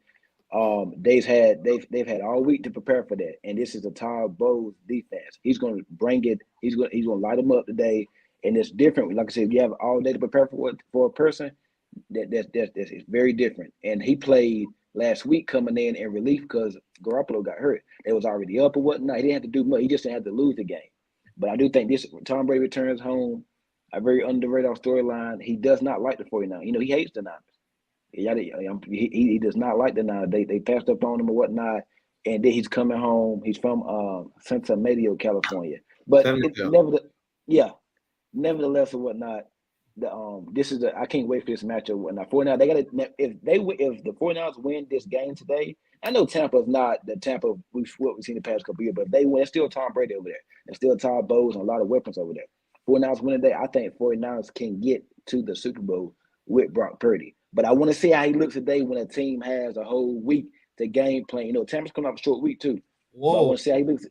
They've had all week to prepare for that, and this is a Todd Bowles defense. He's going to bring it. He's going to light them up today, and it's different. Like I said, if you have all day to prepare for a person, that's it's very different. And he played last week coming in relief because Garoppolo got hurt. They was already up or whatnot. He didn't have to do much. He just didn't have to lose the game. But I do think this Tom Brady returns home, a very underrated storyline. He does not like the 49ers. You know, he hates the Niners. He does not like the Niners. They passed up on him or whatnot, and then he's coming home. He's from Santa Medio, California. But nevertheless or whatnot, I can't wait for this matchup or whatnot. 49, they got to if the 49ers win this game today. I know Tampa's not the Tampa we've seen the past couple years, but if they win, it's still Tom Brady over there. There's still Todd Bowles and a lot of weapons over there. 49ers win today. I think 49ers can get to the Super Bowl with Brock Purdy. But I want to see how he looks today when a team has a whole week to game plan. You know, Tampa's coming off a short week too. Whoa. But I want to see how he looks.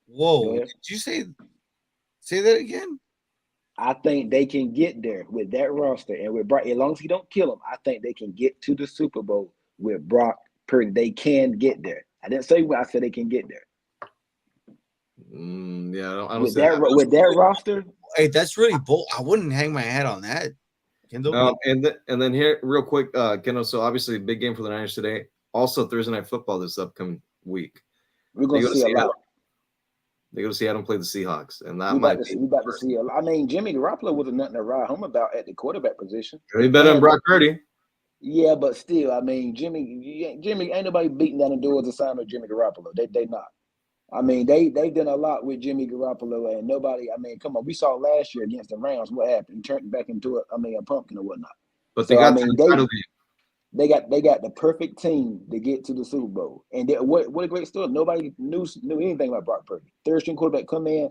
Whoa. Did you say that again? I think they can get there with that roster and with Brock. As long as he don't kill him, I think they can get to the Super Bowl with Brock Purdy. They can get there. I didn't say what I said. They can get there. Yeah, I don't with that roster. Hey, that's really bold. I wouldn't hang my hat on that, Kendall. And then here, real quick, Kendall. So obviously, big game for the Niners today. Also, Thursday Night Football this upcoming week. We're going to see a lot. They go to Seattle and play the Seahawks, and that we might about to see a lot. I mean, Jimmy Garoppolo wasn't nothing to ride home about at the quarterback position. He better than Brock Purdy. Yeah, but still, I mean, Jimmy ain't nobody beating down the doors to sign with Jimmy Garoppolo. They not. I mean, they've done a lot with Jimmy Garoppolo, and nobody. I mean, come on, we saw last year against the Rams what happened. He turned back into a pumpkin or whatnot. But they got they got the perfect team to get to the Super Bowl. And what a great story. Nobody knew anything about Brock Purdy. Third string quarterback come in.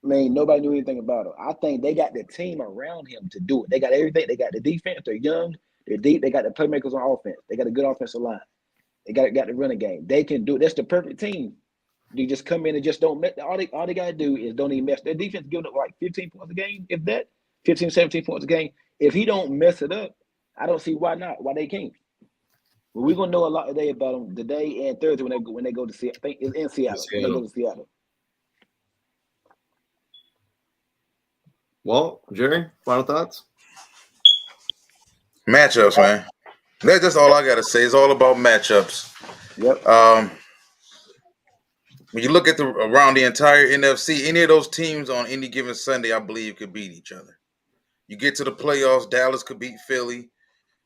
I mean, nobody knew anything about him. I think they got the team around him to do it. They got everything. They got the defense. They're young. They're deep. They got the playmakers on offense. They got a good offensive line. They got the running game. They can do it. That's the perfect team. They just come in and just don't mess. All they got to do is don't even mess. Their defense giving up like 15 points a game, if that, 15, 17 points a game. If he don't mess it up, I don't see why not. Why they can't. Well, we're gonna know a lot today about them today and Thursday when they go to Seattle. I think it's in Seattle. When they go to Seattle. Well, Jerry, final thoughts? Matchups, man. That's all I gotta say. It's all about matchups. Yep. When you look at around the entire NFC, any of those teams on any given Sunday, I believe, could beat each other. You get to the playoffs, Dallas could beat Philly.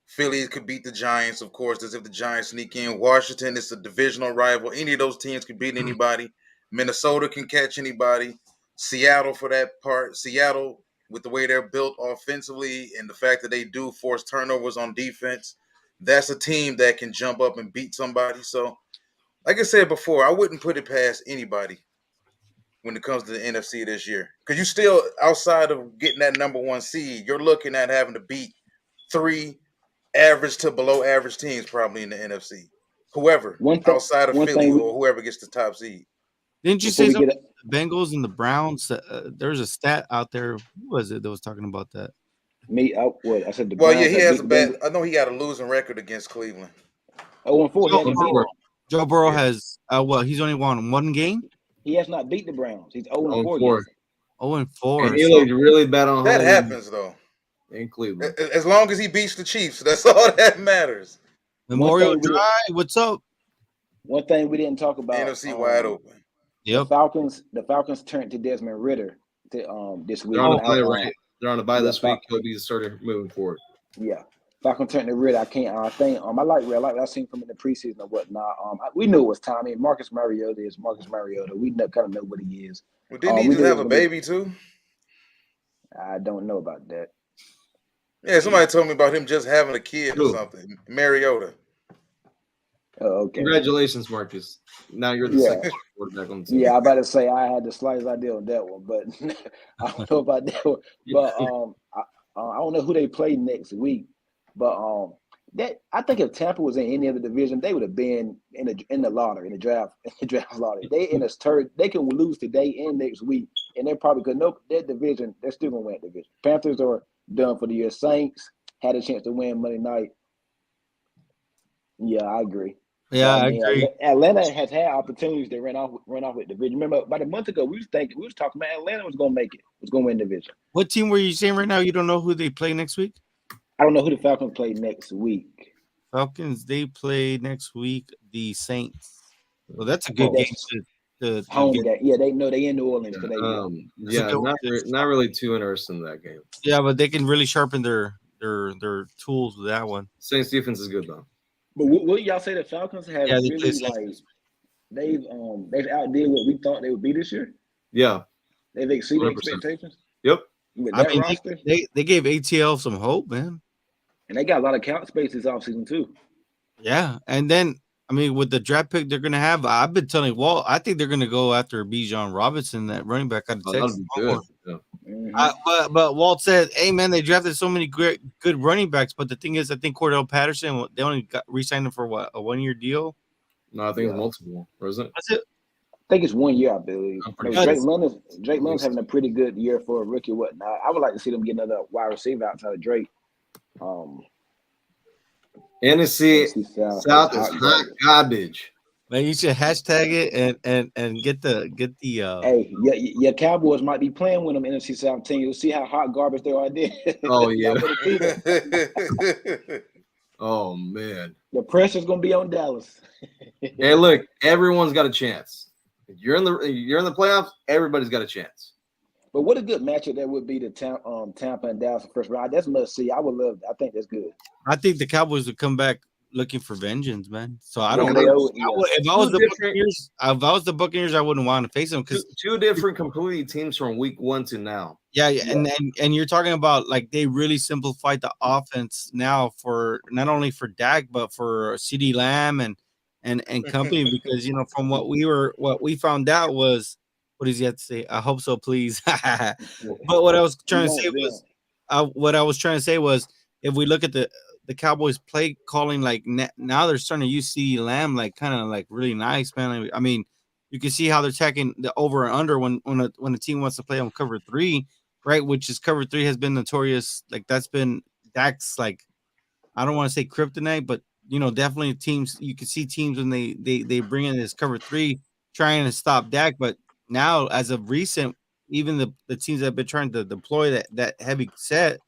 Philly could beat the Giants, of course, as if the Giants sneak in. Washington is a divisional rival. Any of those teams can beat anybody. Minnesota can catch anybody. Seattle, for that part. Seattle, with the way they're built offensively and the fact that they do force turnovers on defense, that's a team that can jump up and beat somebody. So, like I said before, I wouldn't put it past anybody when it comes to the NFC this year. Because you still, outside of getting that number one seed, you're looking at having to beat 3 average to below average teams probably in the NFC. Whoever, outside of Philly or whoever gets the top seed. Didn't you Before say we something get about the Bengals and the Browns? There's a stat out there. Who was it that was talking about that? I said the Well, yeah, Browns he that has beat a the bad. Bengals. I know he got a losing record against Cleveland. 0-4. He Joe hasn't Going beat Burrow. them. forward. Joe Burrow Yeah. has he's only won one game. He has not beat the Browns. He's 0-4 Going against forward. them. 0-4. And he So looked really bad on That home happens though. in Cleveland. As long as he beats the Chiefs, that's all that matters. Memorial Drive. What's up? One thing we didn't talk about. NFC wide open. Yep. The Falcons turned to Desmond Ritter this week. They're on a Oh, bye, right? They're on a bye yeah, this week. He'll be the starter moving forward. Yeah. Falcons turned to Ritter. I think I like what I seen from in the preseason or whatnot. We knew it was time. I mean, Marcus Mariota is Marcus Mariota. We kind of know what he is. Well, didn't he we just knew it have was a gonna be- baby too? I don't know about that. Yeah, somebody told me about him just having a kid or Who? something. Mariota. Oh, okay. Congratulations, Marcus. Now you're the Yeah. second quarterback on the team. Yeah, I about to say I had the slightest idea on that one, but I don't know about that one. But I don't know who they play next week. But that I think if Tampa was in any other division, they would have been in the lottery, in the draft lottery. They in a third. They can lose today and next week, and they're probably good. No, that division, they're still gonna win that division. Panthers are done for the year. Saints had a chance to win Monday night. Yeah, I agree. Yeah, But, I agree. Atlanta has had opportunities to run off with division. Remember, about a month ago, we was talking about Atlanta was going to make it, was going to win division. What team were you saying right now? You don't know who they play next week? I don't know who the Falcons play next week. Falcons, they play next week the Saints. Well, that's a good game to Home get. game. Yeah, they know they in New Orleans today. Not really too interested in that game. Yeah, but they can really sharpen their tools with that one. Saints defense is good though. But what y'all say the Falcons have Yeah, they really play like Saints. they've outdid what we thought they would be this year? Yeah. They've exceeded 100%. expectations? Yep. With I that mean, roster? they gave ATL some hope, man. And they got a lot of cap space this offseason too. Yeah, and then I mean, with the draft pick they're gonna have, I've been telling Walt, I think they're gonna go after Bijan Robinson, that running back out of Oh, Texas. that'd be good. Yeah. But Walt said, "Hey man, they drafted so many good running backs, but the thing is, I think Cordell Patterson, they only re-signed him for what, a 1-year deal? No, I think it's multiple, or is it? That's it. I think it's 1 year, I believe. I'm pretty No, sure. Drake London's having a pretty good year for a rookie. Whatnot. I would like to see them get another wide receiver outside of Drake. NFC South is hot garbage. Man, you should hashtag it and get the Hey, your Cowboys might be playing with them NFC South team. You'll see how hot garbage they are there. Oh yeah. Y'all better beat them. Oh man. The pressure's gonna be on Dallas. Hey, look, everyone's got a chance. If you're in the playoffs, everybody's got a chance. But what a good matchup that would be to Tampa and Dallas first round. That's must see. I think that's good. I think the Cowboys would come back looking for vengeance, man. So I don't. Yeah, If I was the Buccaneers, I wouldn't want to face them because two different completely teams from week 1 to now. Yeah. And you're talking about like they really simplified the offense now for not only for Dak but for CeeDee Lamb and company because from what we found out was what does he have to say? I hope so, please. But what I was trying to say was if we look at the Cowboys play calling, like now they're starting to use CeeDee Lamb like kind of like really nice, man. I mean, you can see how they're attacking the over and under when a team wants to play on cover 3, right? Which is cover 3 has been notorious. Like that's been Dak's like I don't want to say kryptonite, but definitely teams you can see teams when they bring in this cover 3 trying to stop Dak, but now as of recent, even the teams that have been trying to deploy that heavy set.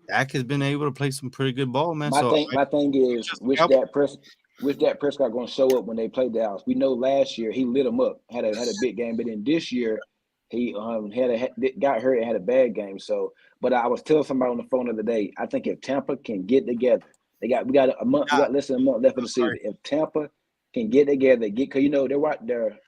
Dak has been able to play some pretty good ball, man. My thing is, which Dak Prescott going to show up when they play Dallas? We know last year he lit them up, had a big game, but then this year he got hurt and had a bad game. So, but I was telling somebody on the phone the other day, I think if Tampa can get together, we got a month, we got less than a month left of the season. If Tampa can get together, because their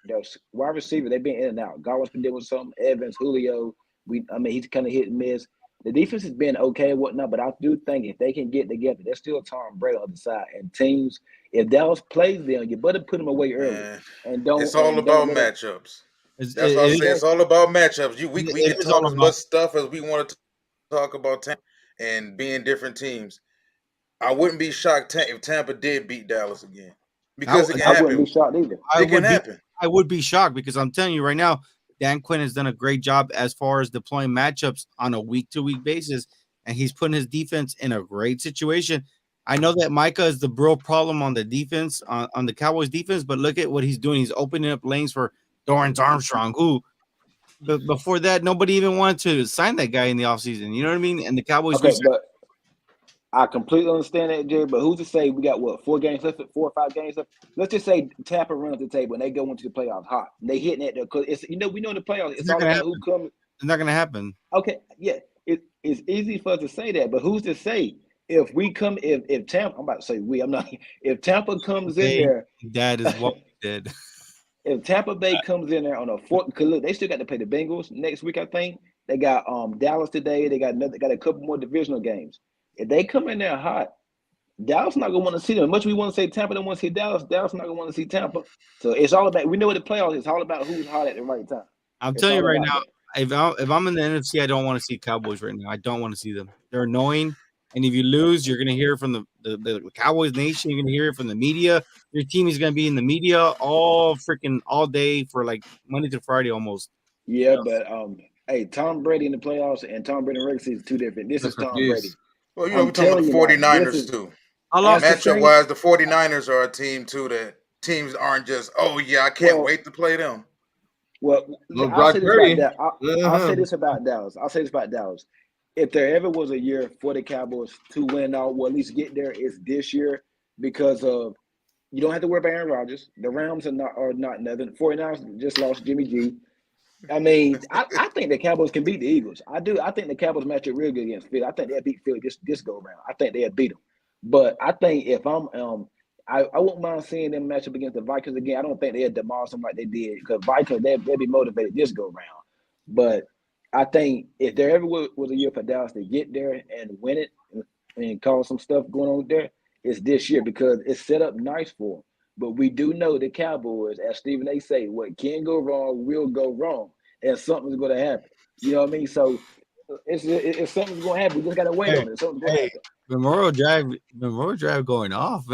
wide receiver, they've been in and out. Garland's been doing something. Evans, Julio, he's kind of hit and miss. The defense has been okay and whatnot, but I do think if they can get together, there's still Tom Brady on the side. And teams, if Dallas plays them, you better put them away early. And don't. It's all about matchups. That's what I say. It's all about matchups. We can talk as much stuff as we want to talk about Tampa and being different teams. I wouldn't be shocked if Tampa did beat Dallas again. because it can I wouldn't happen. be shocked either. I It can would be, happen. I would be shocked because I'm telling you right now, Dan Quinn has done a great job as far as deploying matchups on a week-to-week basis, and he's putting his defense in a great situation. I know that Micah is the real problem on the defense, on the Cowboys defense, but look at what he's doing. He's opening up lanes for Dorrance Armstrong, who before that, nobody even wanted to sign that guy in the offseason. You know what I mean? And the Cowboys Okay, but I completely understand that, Jerry. But who's to say we got 4 games left, 4 or 5 games left? Let's just say Tampa runs the table and they go into the playoffs hot. And they hitting it because it's we know in the playoffs it's all about who comes. It's not gonna happen. Okay, yeah, it's easy for us to say that, but who's to say if we come if Tampa? I'm about to say we. I'm not. If Tampa comes in there, that is what we did. If Tampa Bay comes in there on a 4th, because look, they still got to play the Bengals next week. I think they got Dallas today. They got a couple more divisional games. If they come in there hot, Dallas not gonna want to see them. As much as we want to say Tampa don't want to see Dallas, Dallas not gonna want to see Tampa. So it's all about. We know what the playoffs. It's all about who's hot at the right time. I'm telling you right now, if I'm in the NFC, I don't want to see Cowboys right now. I don't want to see them. They're annoying. And if you lose, you're gonna hear from the Cowboys Nation. You're gonna hear it from the media. Your team is gonna be in the media all day for like Monday to Friday almost. Yeah, but hey, Tom Brady in the playoffs and Tom Brady in regular season is 2 different. This is Tom Brady. Well, we're talking about the 49ers too. Matchup-wise, the 49ers are a team too that teams aren't just, oh yeah, I can't wait to play them. Well, I'll say this about Dallas. If there ever was a year for the Cowboys to win out, or at least get there, it's this year because of you don't have to worry about Aaron Rodgers. The Rams are not nothing. The 49ers just lost Jimmy G. I mean, I think the Cowboys can beat the Eagles. I do. I think the Cowboys match up real good against Philly. I think they'll beat Philly this go around. I think they'll beat them. But I think if I'm I wouldn't mind seeing them match up against the Vikings again. I don't think they'll demolish them like they did because Vikings they'll be motivated this go around. But I think if there ever was a year for Dallas to get there and win it and cause some stuff going on there, it's this year because it's set up nice for them. But we do know the Cowboys, as Stephen A. say, what can go wrong will go wrong, and something's going to happen. You know what I mean? So it's something's going to happen. We just got to wait on it. Something's going to happen. Memorial Drive going off.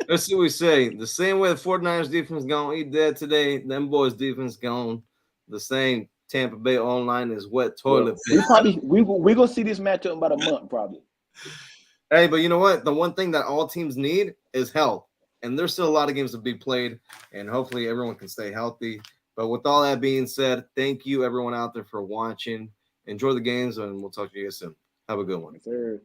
Let's see what we say. The same way the 49ers defense gone, he dead today. Them boys defense gone. The same. Tampa Bay online is wet toilet. We're gonna see this matchup in about a month probably. Hey, but you know what? The one thing that all teams need is health, and there's still a lot of games to be played, and hopefully everyone can stay healthy. But with all that being said, thank you everyone out there for watching. Enjoy the games, and we'll talk to you guys soon. Have a good one. Yes, sir.